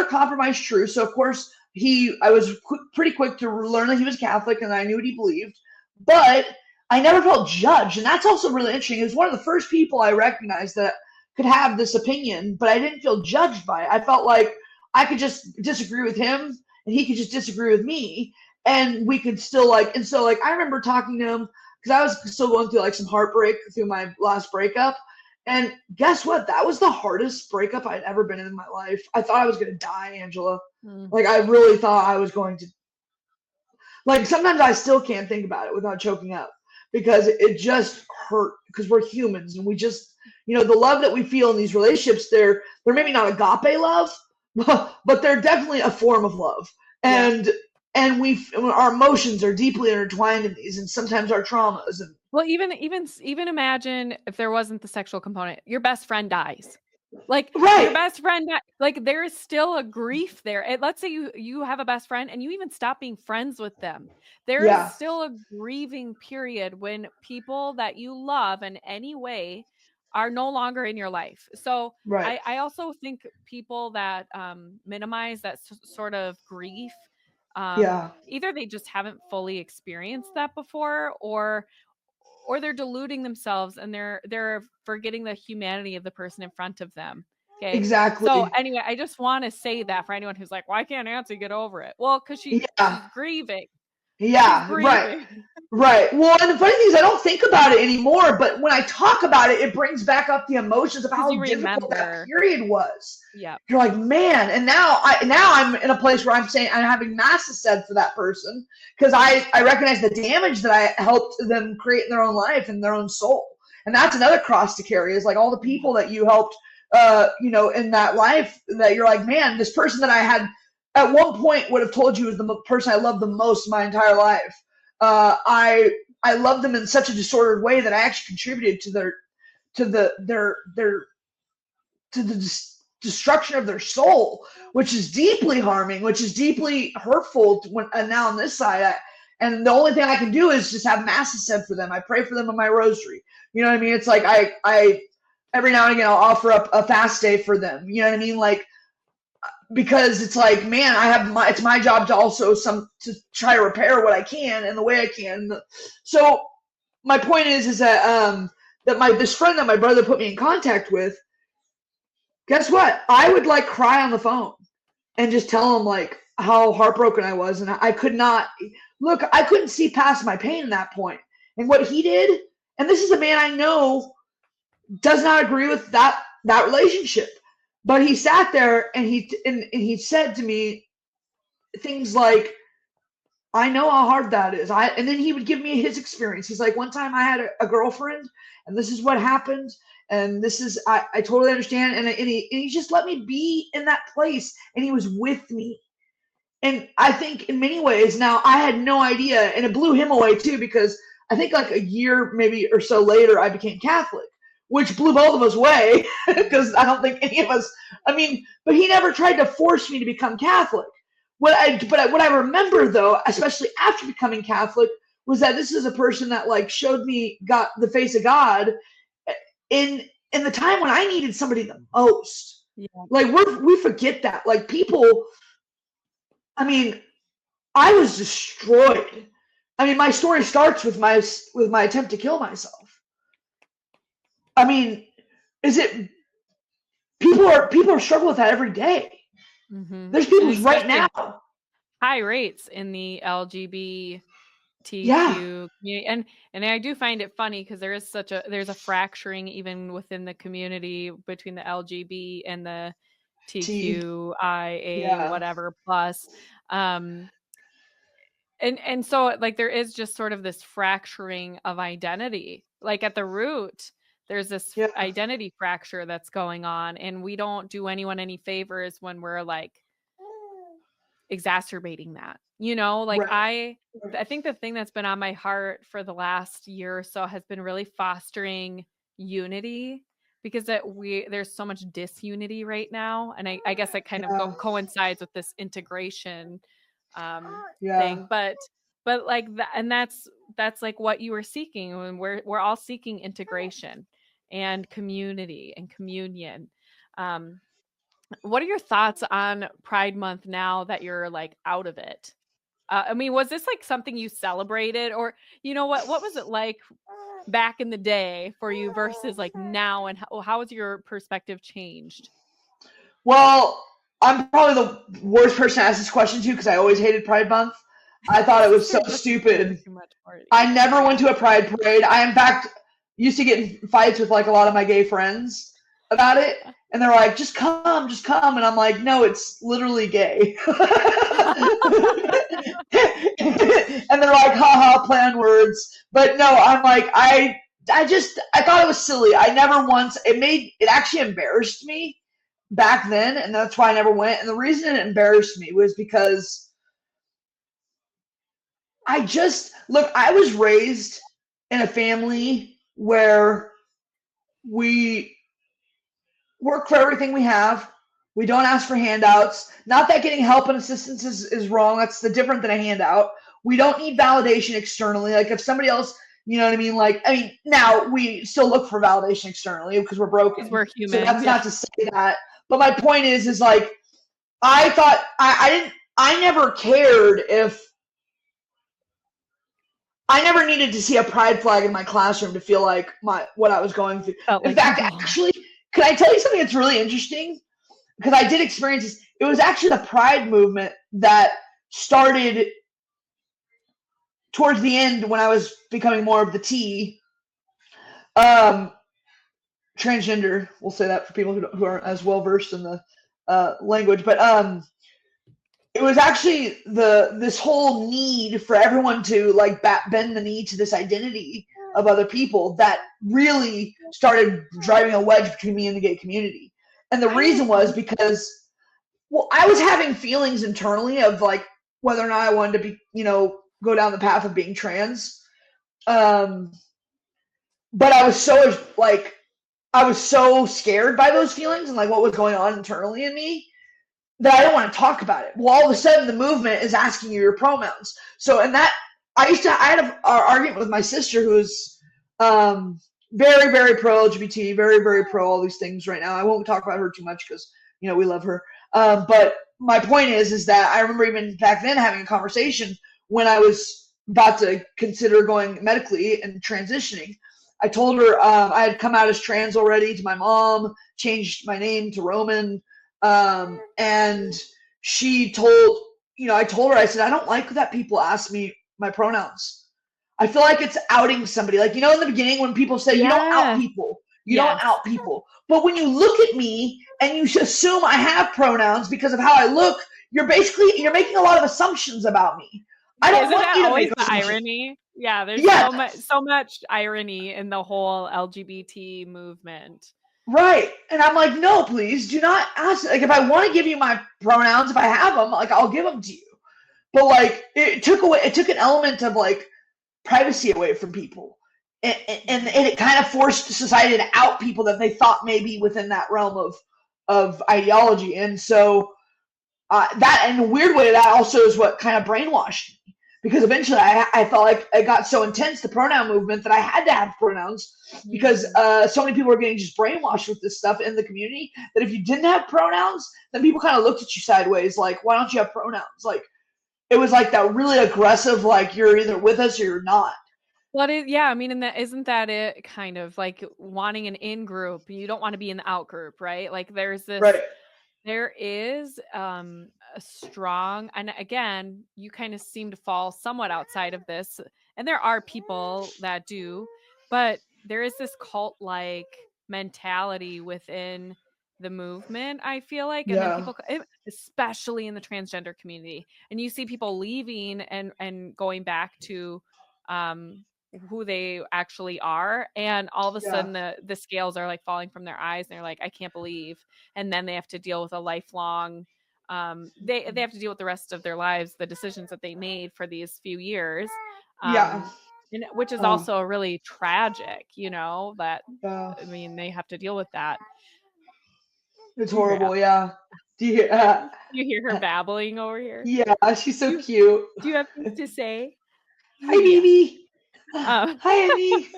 B: compromised truth. So of course I was pretty quick to learn that he was Catholic and I knew what he believed, but I never felt judged. And that's also really interesting. He was one of the first people I recognized that could have this opinion, but I didn't feel judged by it. I felt like I could just disagree with him and he could just disagree with me and we could still like, and so like I remember talking to him because I was still going through like some heartbreak through my last breakup. And guess what? That was the hardest breakup I'd ever been in my life. I thought I was going to die, Angela. Like, I really thought I was going to. Like, sometimes I still can't think about it without choking up because it just hurt because we're humans and we just, the love that we feel in these relationships, they're maybe not agape love, but they're definitely a form of love. And our emotions are deeply intertwined in these, and sometimes our traumas. And
A: well, even imagine if there wasn't the sexual component, your best friend dies. Like your best friend, like there is still a grief there. Let's say you have a best friend and you even stop being friends with them. There is still a grieving period when people that you love in any way are no longer in your life. So I also think people that minimize that sort of grief, either they just haven't fully experienced that before, or they're deluding themselves and they're forgetting the humanity of the person in front of them. Okay.
B: Exactly.
A: So anyway, I just want to say that for anyone who's like, why can't Nancy get over it? Well, because she's grieving. He's
B: Yeah, right.
A: grieving
B: Right. Well, and the funny thing is, I don't think about it anymore, but when I talk about it, it brings back up the emotions of
A: because
B: how
A: you
B: difficult that
A: remember.
B: period was.
A: Yep.
B: You're like, man, and now I'm in a place where I'm saying I'm having masses said for that person because I recognize the damage that I helped them create in their own life and their own soul, and that's another cross to carry is like all the people that you helped, in that life that you're like, man, this person that I had at one point would have told you was the person I loved the most my entire life. I loved them in such a disordered way that I actually contributed to their to the destruction of their soul, which is deeply harming, which is deeply hurtful. And now on this side, and the only thing I can do is just have masses said for them. I pray for them in my rosary. You know what I mean? It's like I every now and again I'll offer up a fast day for them. You know what I mean? Like because it's like, man, it's my job to also to try to repair what I can and the way I can. So my point is that this friend that my brother put me in contact with, guess what? I would like cry on the phone and just tell him like how heartbroken I was, and I could not look. I couldn't see past my pain at that point, and what he did. And this is a man I know does not agree with that relationship, but he sat there and he said to me things like, I know how hard that is. And then he would give me his experience. He's like, one time I had a girlfriend, and this is what happened, and this is I totally understand. And he just let me be in that place, and he was with me. And I think in many ways now I had no idea, and it blew him away too because I think like a year maybe or so later I became Catholic, which blew both of us away because I don't think any of us. I mean, but he never tried to force me to become Catholic. What I remember though, especially after becoming Catholic, was that this is a person that like showed me the face of God in the time when I needed somebody the most.
A: Yeah.
B: Like we forget that. Like people, I mean, I was destroyed. I mean, my story starts with my attempt to kill myself. I mean, is it people are struggling with that every day.
A: Mm-hmm.
B: There's people right now.
A: High rates in the LGBTQ community, and I do find it funny because there's a fracturing even within the community between the LGB and the TQIA whatever plus, and so like there is just sort of this fracturing of identity, like at the root. There's this identity fracture that's going on, and we don't do anyone any favors when we're like exacerbating that, like right. I think the thing that's been on my heart for the last year or so has been really fostering unity, because there's so much disunity right now, and I guess it kind of coincides with this integration thing, but like that, and that's like what you were seeking, and we're all seeking integration and community and communion. What are your thoughts on Pride Month now that you're like out of it? I mean, was this like something you celebrated, or what was it like back in the day for you versus like now, and how has your perspective changed?
B: Well, I'm probably the worst person to ask this question to because I always hated Pride Month. I thought it was so stupid. I never went to a Pride parade. I, in fact, used to get in fights with like a lot of my gay friends about it. And they're like, just come. And I'm like, no, it's literally gay. And they're like, haha, play on words. But no, I'm like, I thought it was silly. I never once, it actually embarrassed me back then. And that's why I never went. And the reason it embarrassed me was because I was raised in a family where we work for everything we have. We don't ask for handouts. Not that getting help and assistance is wrong. That's different than a handout. We don't need validation externally. Like if somebody else, you know what I mean? Like, I mean, now we still look for validation externally because we're broken.
A: We're human.
B: So that's not to say that. But my point is like, I thought I never cared if I never needed to see a pride flag in my classroom to feel like what I was going through. In fact, actually, can I tell you something that's really interesting? Because I did experience this. It was actually the pride movement that started towards the end, when I was becoming more of the T, um, transgender, we'll say that for people who aren't as well versed in the language, but it was actually this whole need for everyone to like bend the knee to this identity of other people that really started driving a wedge between me and the gay community. And the reason was because, well, I was having feelings internally of like whether or not I wanted to be, go down the path of being trans. Um, but I was so scared by those feelings and like what was going on internally in me that I don't want to talk about it. Well, all of a sudden the movement is asking you your pronouns. So, and that I had an argument with my sister who's very, very pro LGBT, very, very pro all these things right now. I won't talk about her too much because, we love her. But my point is that I remember even back then having a conversation when I was about to consider going medically and transitioning. I told her I had come out as trans already to my mom, changed my name to Roman, and I told her, I said, I don't like that people ask me my pronouns. I feel like it's outing somebody. Like, in the beginning when people say, you don't out people, you don't out people. But when you look at me and you assume I have pronouns because of how I look, you're making a lot of assumptions about me. I don't want you to make
A: the irony. Yeah, there's so much irony in the whole LGBT movement.
B: Right. And I'm like, no, please do not ask. Like, if I want to give you my pronouns, if I have them, like, I'll give them to you. But like, it took an element of like privacy away from people. And it kind of forced society to out people that they thought may be within that realm of ideology. And so that, in a weird way, that also is what kind of brainwashed me. Because eventually I felt like it got so intense, the pronoun movement, that I had to have pronouns because so many people were getting just brainwashed with this stuff in the community that if you didn't have pronouns, then people kind of looked at you sideways like, why don't you have pronouns? Like, it was like that really aggressive, like, you're either with us or you're not.
A: I mean, isn't that it kind of like wanting an in group? You don't want to be in the out group, right? Like there's this,
B: right.
A: There is a strong, and again, you kind of seem to fall somewhat outside of this, and there are people that do, but there is this cult-like mentality within the movement, I feel like, and then people, especially in the transgender community, and you see people leaving and going back to who they actually are, and all of a sudden the scales are like falling from their eyes and they're like, I can't believe, and then they have to deal with a lifelong they have to deal with the rest of their lives, the decisions that they made for these few years, and which is also really tragic, that I mean, they have to deal with that.
B: It's horrible. Do you
A: hear her babbling over here?
B: Yeah, she's so cute.
A: Do you have things to say?
B: Hi, baby. Hi, Annie.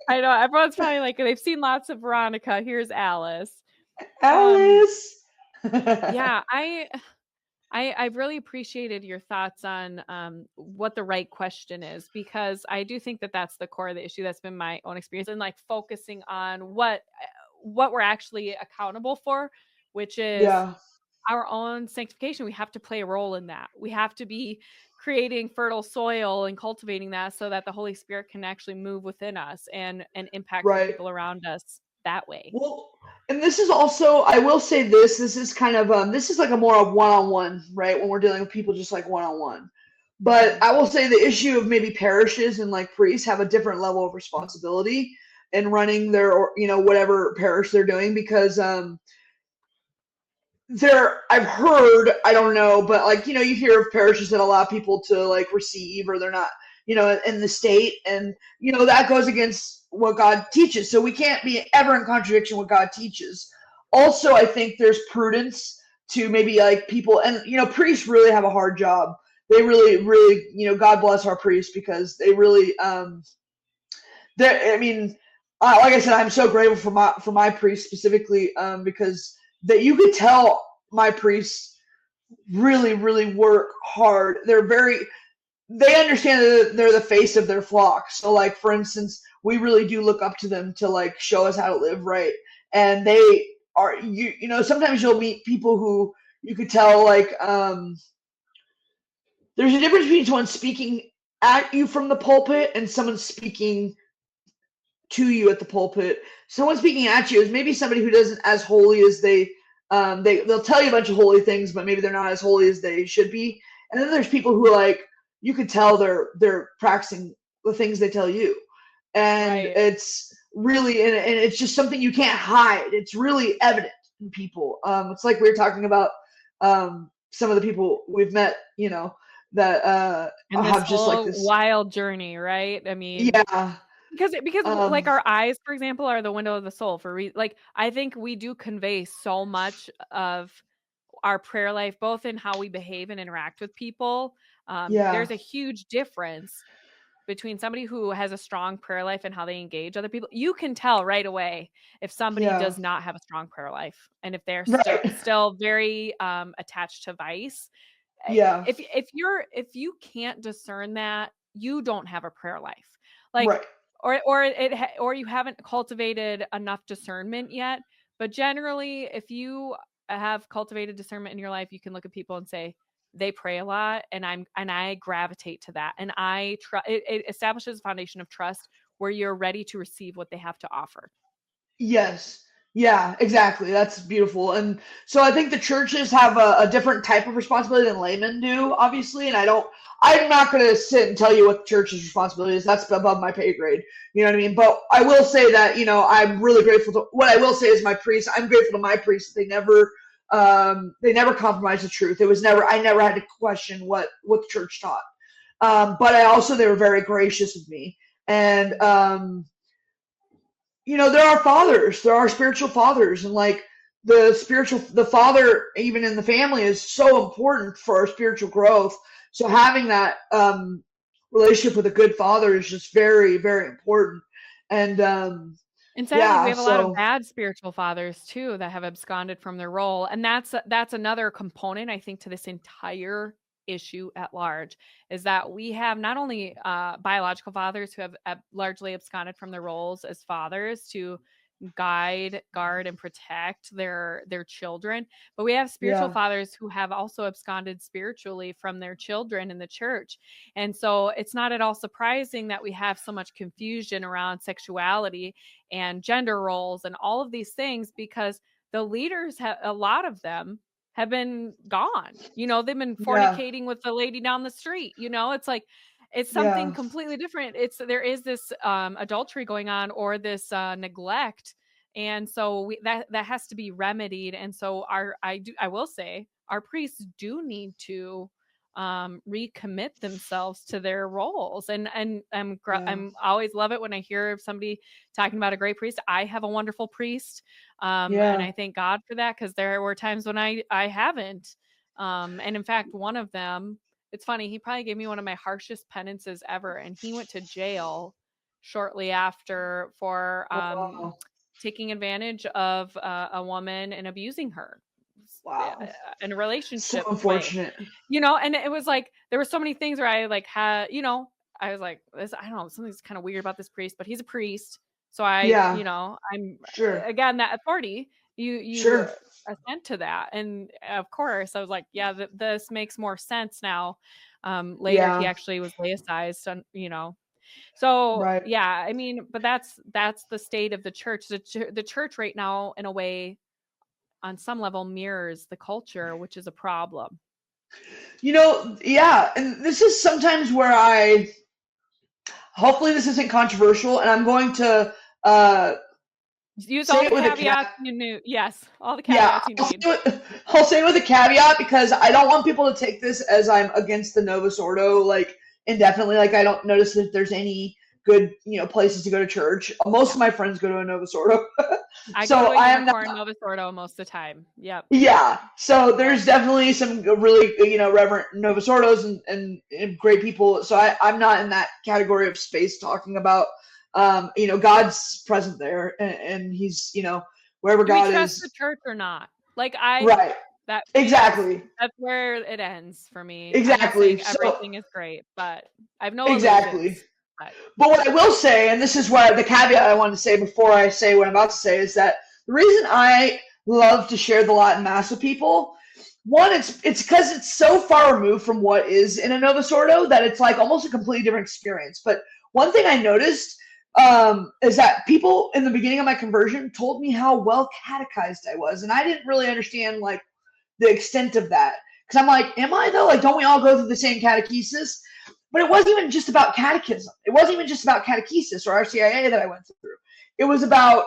A: I know everyone's probably like, they've seen lots of Veronica. Here's Alice.
B: Alice.
A: Yeah, I've really appreciated your thoughts on what the right question is, because I do think that that's the core of the issue. That's been my own experience, and like focusing on what we're actually accountable for, which is our own sanctification. We have to play a role in that. We have to be creating fertile soil and cultivating that so that the Holy Spirit can actually move within us and impact the people around us that way.
B: Well, and this is also, I will say this is kind of, this is like a more of one-on-one, right? When we're dealing with people just like one-on-one. But I will say the issue of maybe parishes and like priests have a different level of responsibility in running their, whatever parish they're doing, because I've heard, I don't know, but like, you hear of parishes that allow people to like receive, or they're not, in the state, and, that goes against what God teaches. So we can't be ever in contradiction with what God teaches. Also, I think there's prudence to maybe like people, and, priests really have a hard job. They really, really, God bless our priests, because they really, I mean, like I said, I'm so grateful for my priests specifically, because that you could tell my priests really, really work hard. They understand that they're the face of their flock. So like, for instance, we really do look up to them to like show us how to live right. And they are, sometimes you'll meet people who you could tell like, there's a difference between someone speaking at you from the pulpit and someone speaking to you at the pulpit. Someone speaking at you is maybe somebody who doesn't as holy as they'll tell you a bunch of holy things, but maybe they're not as holy as they should be. And then there's people who like you could tell they're practicing the things they tell you, and
A: Right.
B: it's really and it's just something you can't hide. It's really evident in people. It's like we were talking about some of the people we've met, that
A: And this
B: have just like
A: whole
B: this.
A: wild journey, right? I mean,
B: Yeah.
A: because like
B: Um,
A: our eyes, for example, are the window of the soul like I think we do convey so much of our prayer life, both in how we behave and interact with people.
B: yeah.
A: There's a huge difference between somebody who has a strong prayer life and how they engage other people. You can tell right away if somebody
B: Yeah.
A: does not have a strong prayer life and if they're
B: Right.
A: still very attached to vice.
B: Yeah.
A: If you can't discern that, you don't have a prayer life. Like
B: Right.
A: or you haven't cultivated enough discernment yet. But generally, if you have cultivated discernment in your life, you can look at people and say they pray a lot, and I gravitate to that, and it establishes a foundation of trust where you're ready to receive what they have to offer.
B: Yes. Yeah, exactly. That's beautiful. And so I think the churches have a different type of responsibility than laymen do, obviously. And I'm not going to sit and tell you what the church's responsibility is. That's above my pay grade. You know what I mean? But I will say that, I'm really grateful to what I will say is my priest. I'm grateful to my priests. They never compromised the truth. I never had to question what the church taught. But they were very gracious with me. And, there are fathers, there are spiritual fathers, and like the father, even in the family, is so important for our spiritual growth. So having that relationship with a good father is just very, very important. And
A: And sadly, we
B: yeah,
A: have a lot of
B: so
A: bad spiritual fathers too that have absconded from their role, and that's another component I think to this entire issue at large is that we have not only biological fathers who have largely absconded from their roles as fathers to guide, guard, and protect their children, but we have spiritual
B: yeah,
A: fathers who have also absconded spiritually from their children in the church. And so it's not at all surprising that we have so much confusion around sexuality and gender roles and all of these things because the leaders have a lot of them have been gone. They've been
B: yeah,
A: fornicating with the lady down the street. It's like it's something
B: yeah,
A: completely different. There is this adultery going on or this neglect, and so that has to be remedied. And so I will say our priests do need to recommit themselves to their roles. And
B: yeah,
A: I'm always love it when I hear somebody talking about a great priest. I have a wonderful priest, and
B: yeah,
A: I thank God for that because there were times when I haven't. And in fact, one of them, it's funny, he probably gave me one of my harshest penances ever, and he went to jail shortly after for
B: wow,
A: taking advantage of a woman and abusing her
B: wow,
A: in a
B: so
A: relationship way.
B: unfortunate.
A: And it was like there were so many things where I like had, I was like, this, I don't know, something's kind of weird about this priest, but he's a priest. So
B: Yeah,
A: I'm
B: sure,
A: again that authority, you
B: sure,
A: assent to that. And of course, I was like, yeah, this makes more sense now. Later he
B: yeah,
A: actually was laicized, so
B: right.
A: yeah, I mean, but that's the state of the church. The church right now, in a way, on some level, mirrors the culture, which is a problem.
B: Yeah, and this is sometimes where hopefully this isn't controversial, and I'm going to uh,
A: Use all
B: say
A: the
B: it with a
A: caveats
B: cat.
A: you knew. Yes, all the
B: Yeah,
A: caveats you need.
B: I'll say it with a caveat because I don't want people to take this as I'm against the Novus Ordo like indefinitely. Like I don't notice that there's any good places to go to church. Most of my friends go to a Novus Ordo,
A: I go to
B: so
A: a
B: I am
A: unicorn
B: not.
A: Novus Ordo most of the time. Yep.
B: Yeah, so
A: Yep.
B: there's definitely some really reverent Novus Ordos and great people. So I'm not in that category of space talking about God's present there, and he's wherever
A: Do we
B: God
A: trust the
B: is.
A: church or not? Like
B: Right.
A: that
B: Exactly.
A: that's where it ends for me. I'm not
B: Exactly.
A: saying
B: So
A: everything is great, but I have no
B: exactly.
A: illusions. But
B: But what I will say, and this is what the caveat I want to say before I say what I'm about to say, is that the reason I love to share the Latin Mass with people one, it's because it's so far removed from what is in a Novus Ordo that it's like almost a completely different experience. But one thing I noticed is that people in the beginning of my conversion told me how well catechized I was, and I didn't really understand like the extent of that. Because I'm like, am I though? Like, don't we all go through the same catechesis? But it wasn't even just about catechism. It wasn't even just about catechesis or RCIA that I went through. It was about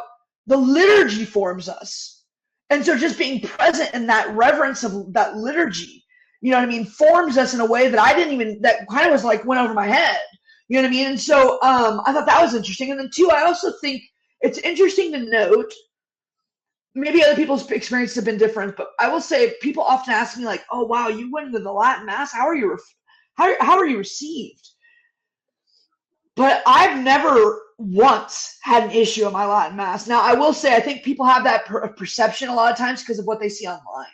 B: the liturgy forms us. And so just being present in that reverence of that liturgy, you know what I mean, forms us in a way that I didn't even, that kind of was like went over my head. You know what I mean? And so I thought that was interesting. And then two, I also think it's interesting to note, maybe other people's experiences have been different, but I will say people often ask me like, "Oh wow, you went into the Latin Mass. How are you received?" But I've never once had an issue in my Latin Mass. Now, I will say I think people have that perception a lot of times because of what they see online.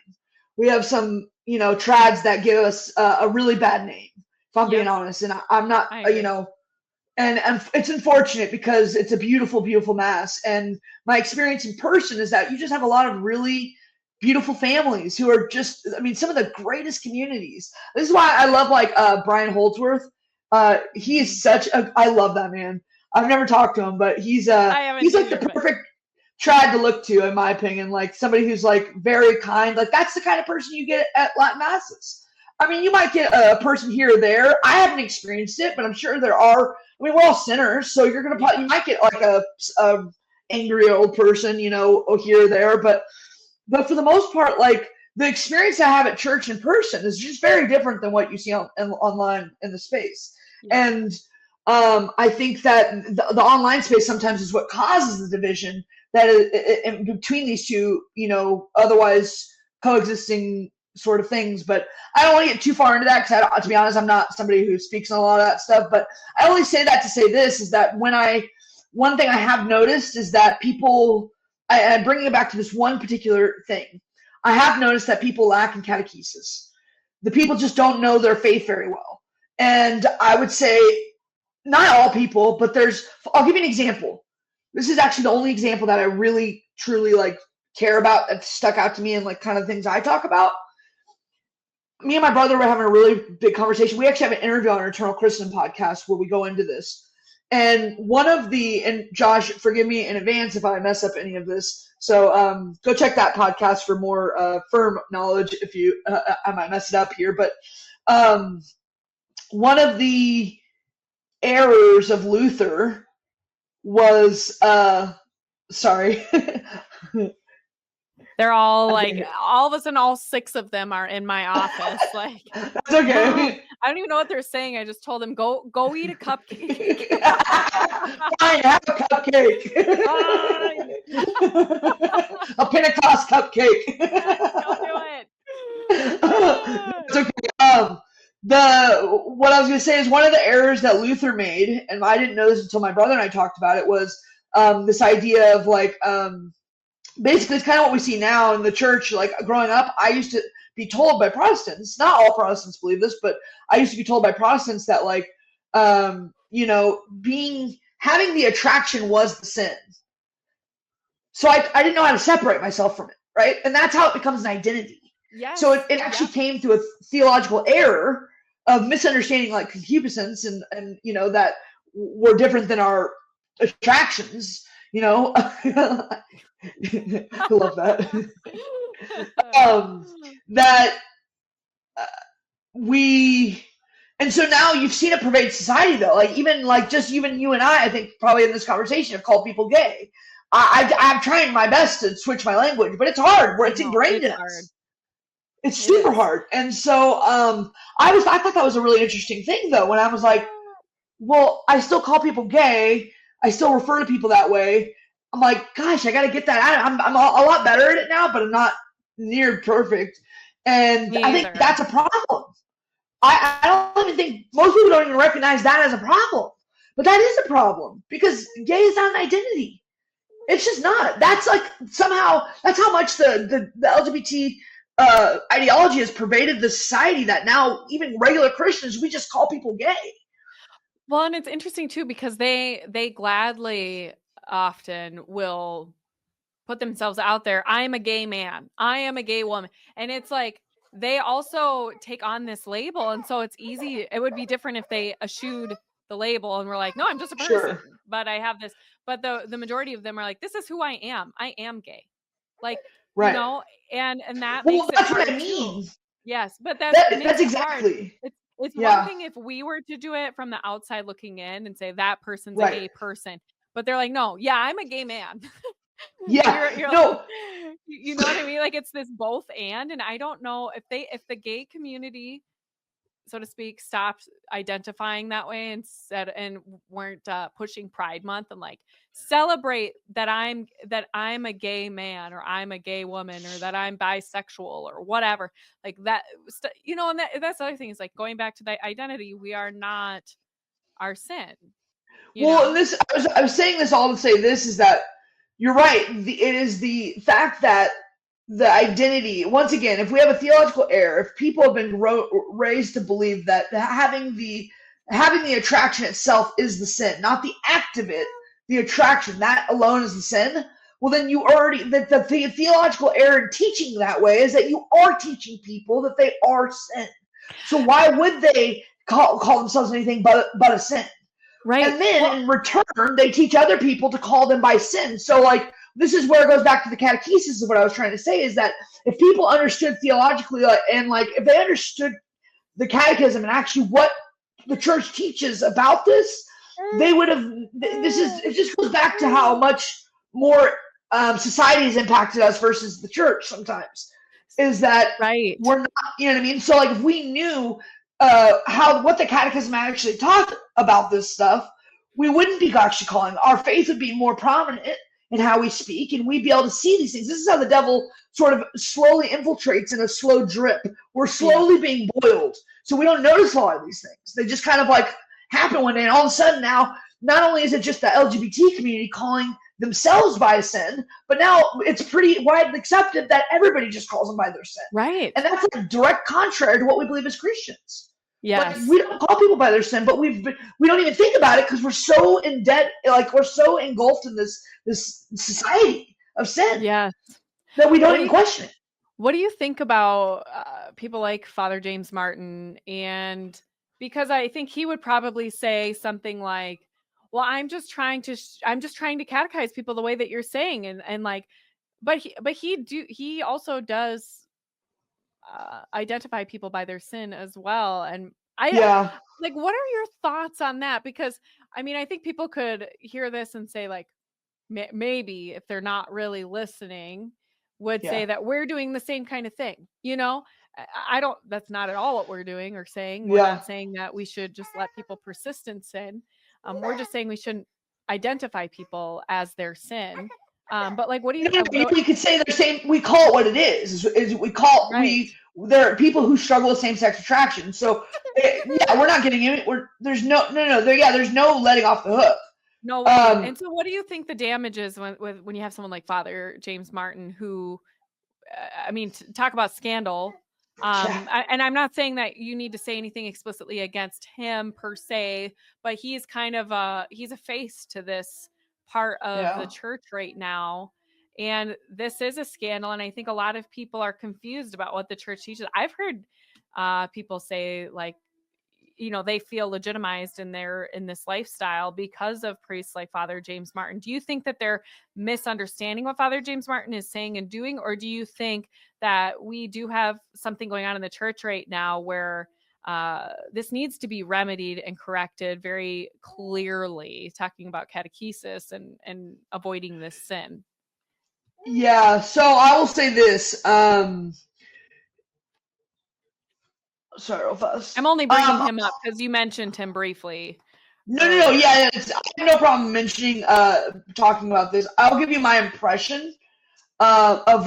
B: We have some, trads that give us a really bad name, if I'm being honest. And I'm not, and it's unfortunate because it's a beautiful, beautiful Mass. And my experience in person is that you just have a lot of really beautiful families who are just, some of the greatest communities. This is why I love like Brian Holdsworth. He is I love that man. I've never talked to him, but he's like the perfect trad to look to, in my opinion. Like somebody who's like very kind. Like that's the kind of person you get at Latin Masses. You might get a person here or there. I haven't experienced it, but I'm sure there are. We're all sinners, so you might get like a angry old person, here or there. But for the most part, like the experience I have at church in person is just very different than what you see online in the space. Yeah. And I think that the online space sometimes is what causes the division that is in between these two, otherwise coexisting sort of things. But I don't want to get too far into that because, to be honest, I'm not somebody who speaks on a lot of that stuff. But I only say that to say this is that one thing I have noticed is that people, and bringing it back to this one particular thing, I have noticed that people lack in catechesis. The people just don't know their faith very well. And I would say, not all people, but I'll give you an example. This is actually the only example that I really, truly like care about that stuck out to me and like kind of things I talk about. Me and my brother were having a really big conversation. We actually have an interview on our Eternal Christian podcast where we go into this. And and Josh, forgive me in advance if I mess up any of this. So go check that podcast for more firm knowledge if I might mess it up here. But one of the errors of Luther was, sorry.
A: They're all like, all of a sudden, all six of them are in my office. Like,
B: that's okay.
A: I don't even know what they're saying. I just told them, go eat a cupcake.
B: Fine, have a cupcake. A Pentecost cupcake.
A: Don't do it.
B: It's okay. What I was going to say is one of the errors that Luther made, and I didn't know this until my brother and I talked about it, was this idea of like, basically it's kind of what we see now in the church. Like growing up, I used to be told by Protestants, not all Protestants believe this, but I used to be told by Protestants that like, having the attraction was the sin. So I didn't know how to separate myself from it, right? And that's how it becomes an identity.
A: Yes.
B: So it actually came through a theological error of misunderstanding like concupiscence and that were different than our attractions, I love that. And so now you've seen it pervade society though. Like even you and I think probably in this conversation have called people gay. I'm trying my best to switch my language, but it's hard. It's ingrained in us. It's super hard. And so I thought that was a really interesting thing though, when I was like, well, I still call people gay. I still refer to people that way. I'm like, gosh, I got to get that out. I'm a lot better at it now, but I'm not near perfect. And I think that's a problem. I don't even think most people don't even recognize that as a problem. But that is a problem because gay is not an identity. It's just not. That's like somehow, that's how much the LGBT ideology has pervaded the society that now even regular Christians, we just call people gay.
A: Well, and it's interesting too, because they gladly often will put themselves out there. I am a gay man. I am a gay woman. And it's like, they also take on this label, and so it's easy. It would be different if they eschewed the label and were like, no, I'm just a person,
B: Sure.
A: but I have this. But the majority of them are like, this is who I am. I am gay. Like,
B: Right.
A: and that
B: Well,
A: makes it
B: that's what
A: hard
B: I
A: too.
B: mean.
A: Yes, but that
B: That's
A: makes it hard.
B: exactly.
A: It's one
B: Yeah.
A: thing if we were to do it from the outside looking in and say that person's a
B: Right.
A: gay person, but they're like, no, yeah, I'm a gay man.
B: Yeah.
A: You're
B: No.
A: you know what I mean? Like it's this both and I don't know if the gay community, so to speak, stopped identifying that way and said and weren't pushing Pride Month and like celebrate that I'm a gay man or I'm a gay woman or that I'm bisexual or whatever, like that, and that's the other thing is like going back to the identity. We are not our sin, you
B: Well, and
A: know.
B: this I was saying this all to say this is that you're right. It is the fact that the identity. Once again, if we have a theological error, if people have been raised to believe that having the attraction itself is the sin, not the act of it, the attraction that alone is the sin. Well, then you already the theological error in teaching that way is that you are teaching people that they are sin. So why would they call themselves anything but a sin?
A: Right.
B: And then
A: Well,
B: in return, they teach other people to call them by sin. So, like, this is where it goes back to the catechesis of what I was trying to say is that if people understood theologically and, like, if they understood the catechism and actually what the church teaches about this, they would have. It just goes back to how much more society has impacted us versus the church sometimes. Is that
A: right.
B: we're not, you know what I mean? So, like, if we knew what the catechism actually taught about this stuff, we wouldn't be actually calling. Our faith would be more prominent in how we speak, and we'd be able to see these things. This is how the devil sort of slowly infiltrates in a slow drip. We're
A: Yeah.
B: slowly being boiled, so we don't notice a lot of these things. They just kind of like happen one day, and all of a sudden now, not only is it just the LGBT community calling themselves by sin, but now it's pretty widely accepted that everybody just calls them by their sin.
A: Right.
B: And that's like direct contrary to what we believe as Christians. Like
A: Yes.
B: we don't call people by their sin, but we don't even think about it because we're so in debt, like we're so engulfed in this society of sin
A: Yes.
B: that we don't
A: What do
B: even
A: you
B: question it.
A: What do you think about people like Father James Martin? And because I think he would probably say something like, "Well, I'm just trying to catechize people the way that you're saying," and like, he also does identify people by their sin as well. And I
B: Yeah,
A: like, what are your thoughts on that? Because I mean, I think people could hear this and say like, maybe if they're not really listening would
B: yeah,
A: say that we're doing the same kind of thing, I don't, that's not at all what we're doing or saying. We're
B: yeah.
A: not saying that we should just let people persist in sin. We're just saying we shouldn't identify people as their sin. But like, what do
B: No,
A: you
B: no, no, you could say they're same. We call it what it is we call
A: right,
B: we there are people who struggle with same-sex attraction. So yeah, we're not getting it. There's no there's no letting off the hook.
A: no letting it.
B: Um,
A: And so what do you think the damage is when you have someone like Father James Martin who, I mean, talk about scandal.
B: yeah,
A: And I'm not saying that you need to say anything explicitly against him per se, but he's kind of he's a face to this part of the
B: yeah.
A: church right now. And this is a scandal. And I think a lot of people are confused about what the church teaches. I've heard people say like, they feel legitimized in this lifestyle because of priests like Father James Martin. Do you think that they're misunderstanding what Father James Martin is saying and doing, or do you think that we do have something going on in the church right now where this needs to be remedied and corrected very clearly, talking about catechesis and avoiding this sin?
B: Yeah, so I will say this. Sorry, real
A: I'm
B: fast.
A: only bringing him up because you mentioned him briefly
B: No.
A: earlier.
B: Yeah, I have no problem mentioning, talking about this. I'll give you my impression of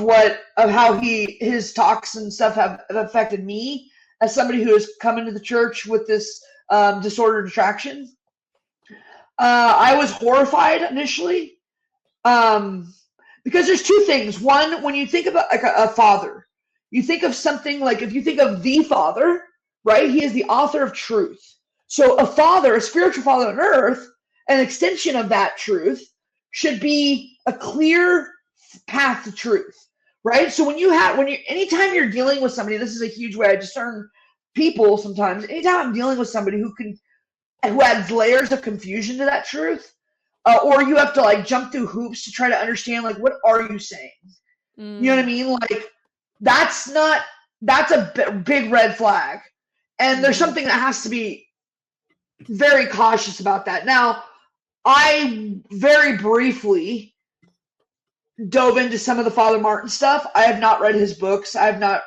B: how his talks and stuff have affected me as somebody who has come into the church with this disordered attraction. I was horrified initially, because there's two things. One, when you think about like a father, you think of something like if you think of the Father, right? He is the author of truth. So a father, a spiritual father on earth, an extension of that truth, should be a clear path to truth, right? So anytime you're dealing with somebody, this is a huge way I discern people sometimes. Anytime I'm dealing with somebody who adds layers of confusion to that truth, or you have to like jump through hoops to try to understand like what are you saying? You know what I mean? Like that's a big red flag, and there's something that has to be very cautious about that. Now, I very briefly dove into some of the Father Martin stuff. I have not read his books. I have not,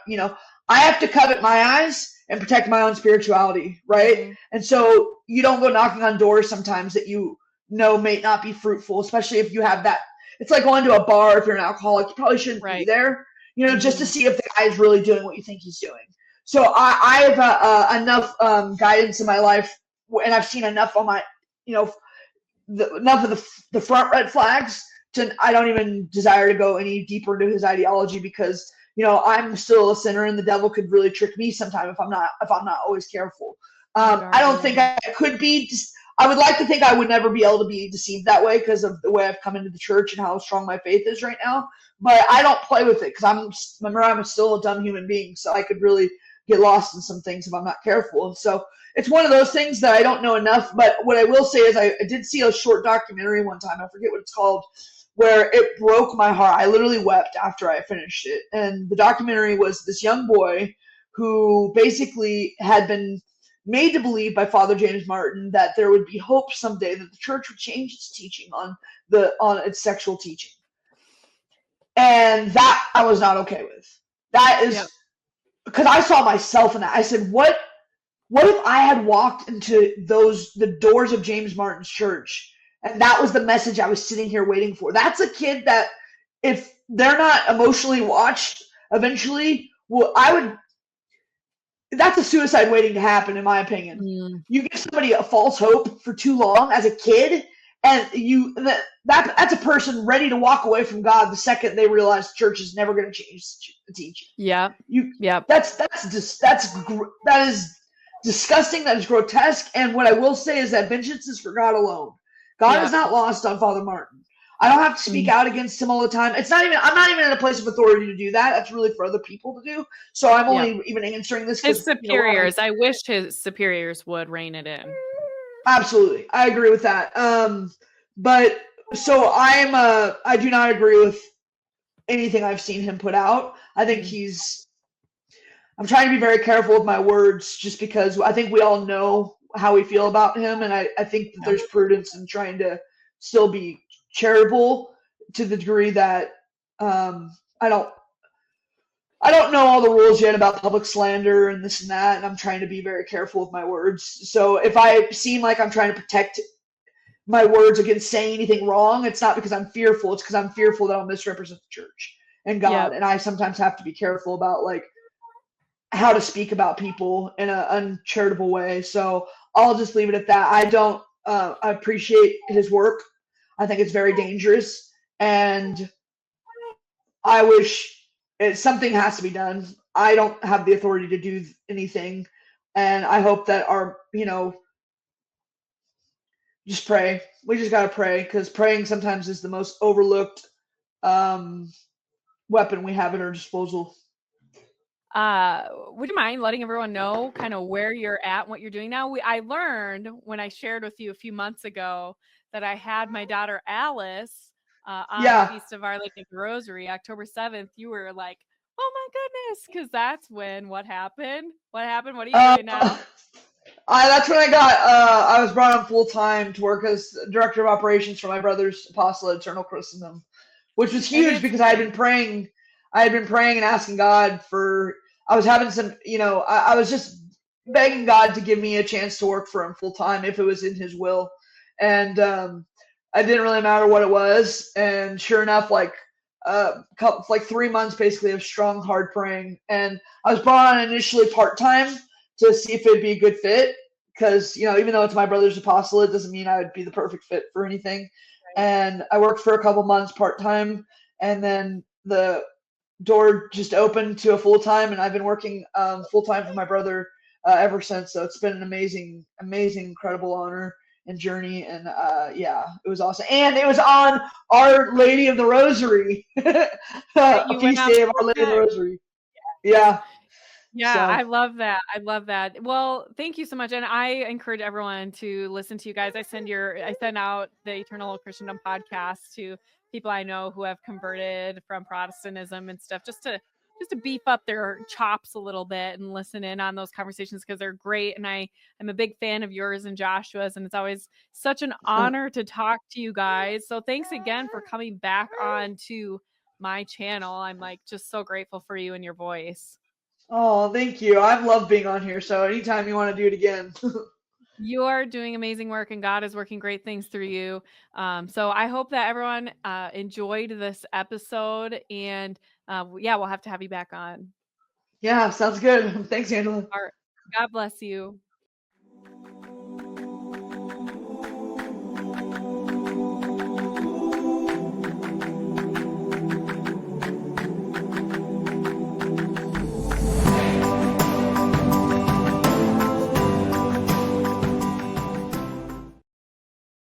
B: I have to covet my eyes and protect my own spirituality, right? And so you don't go knocking on doors sometimes that you know may not be fruitful, especially if you have that. It's like going to a bar if you're an alcoholic. You probably shouldn't be there, just to see if the guy is really doing what you think he's doing. So I have enough guidance in my life, and I've seen enough on my, enough of the front red flags I don't even desire to go any deeper into his ideology because I'm still a sinner and the devil could really trick me sometime if I'm not always careful. I don't think I could be. I would like to think I would never be able to be deceived that way because of the way I've come into the church and how strong my faith is right now. But I don't play with it because I'm still a dumb human being, so I could really get lost in some things if I'm not careful. And so it's one of those things that I don't know enough. But what I will say is I did see a short documentary one time. I forget what it's called, where it broke my heart. I literally wept after I finished it. And the documentary was this young boy who basically had been made to believe by Father James Martin that there would be hope someday that the church would change its teaching on its sexual teaching. And that I was not okay with. That is because I saw myself in that. I said, what if I had walked into the doors of James Martin's church and that was the message I was sitting here waiting for? That's a kid that if they're not emotionally watched eventually, that's a suicide waiting to happen, in my opinion. You give somebody a false hope for too long as a kid, and that's a person ready to walk away from God the second they realize the church is never going to change the teaching. That is disgusting. That is grotesque. And what I will say is that vengeance is for God alone. God is not lost on Father Martin. I don't have to speak out against him all the time. I'm not even in a place of authority to do that. That's really for other people to do. So I'm only even answering this.
A: His superiors. I wish his superiors would rein it in.
B: Absolutely. I agree with that. But so I do not agree with anything I've seen him put out. I think I'm trying to be very careful with my words just because I think we all know how we feel about him. And I think that there's prudence in trying to still be charitable to the degree that I don't know all the rules yet about public slander and this and that, and I'm trying to be very careful with my words. So if I seem like I'm trying to protect my words against saying anything wrong, it's not because I'm fearful. It's because I'm fearful that I'll misrepresent the church and God, and I sometimes have to be careful about like how to speak about people in an uncharitable way. So I'll just leave it at that. I appreciate his work. I think it's very dangerous, and I wish something has to be done. I don't have the authority to do anything, and I hope that just pray. We just gotta pray because praying sometimes is the most overlooked weapon we have at our disposal.
A: Would you mind letting everyone know kind of where you're at and what you're doing now? I learned when I shared with you a few months ago that I had my daughter Alice on the Feast of Our Lady of the Rosary, October 7th. You were like, oh my goodness, because that's when what happened? What happened? What are you doing now?
B: That's when I was brought on full time to work as director of operations for my brother's apostolate, Eternal Christendom, which was huge because I had been praying and asking God for. I was having some, I was just begging God to give me a chance to work for him full time if it was in his will. And it didn't really matter what it was. And sure enough, like 3 months basically of strong, hard praying. And I was brought on initially part-time to see if it'd be a good fit. Because, even though it's my brother's apostolate, it doesn't mean I would be the perfect fit for anything. Right. And I worked for a couple months part-time. And then the door just opened to a full-time, and I've been working full-time for my brother ever since. So it's been an amazing, incredible honor. and journey. And yeah, it was awesome. And it was on Our Lady of the Rosary,
A: That
B: a
A: you went
B: feast
A: on
B: day of
A: the
B: Our Lady of the
A: trip.
B: Rosary. Yeah.
A: Yeah,
B: So
A: I love that. I love that. Well, thank you so much, and I encourage everyone to listen to you guys. I send out the Eternal Christendom podcast to people I know who have converted from Protestantism and stuff, just to beef up their chops a little bit and listen in on those conversations because they're great. And I'm a big fan of yours and Joshua's, and it's always such an honor to talk to you guys. So thanks again for coming back on to my channel. I'm like just so grateful for you and your voice.
B: oh, thank you. I've loved being on here. So anytime you want to do it again.
A: You are doing amazing work, and God is working great things through you. So I hope that everyone enjoyed this episode, and yeah, we'll have to have you back on.
B: Yeah, sounds good. Thanks, Angela.
A: All right. God bless you.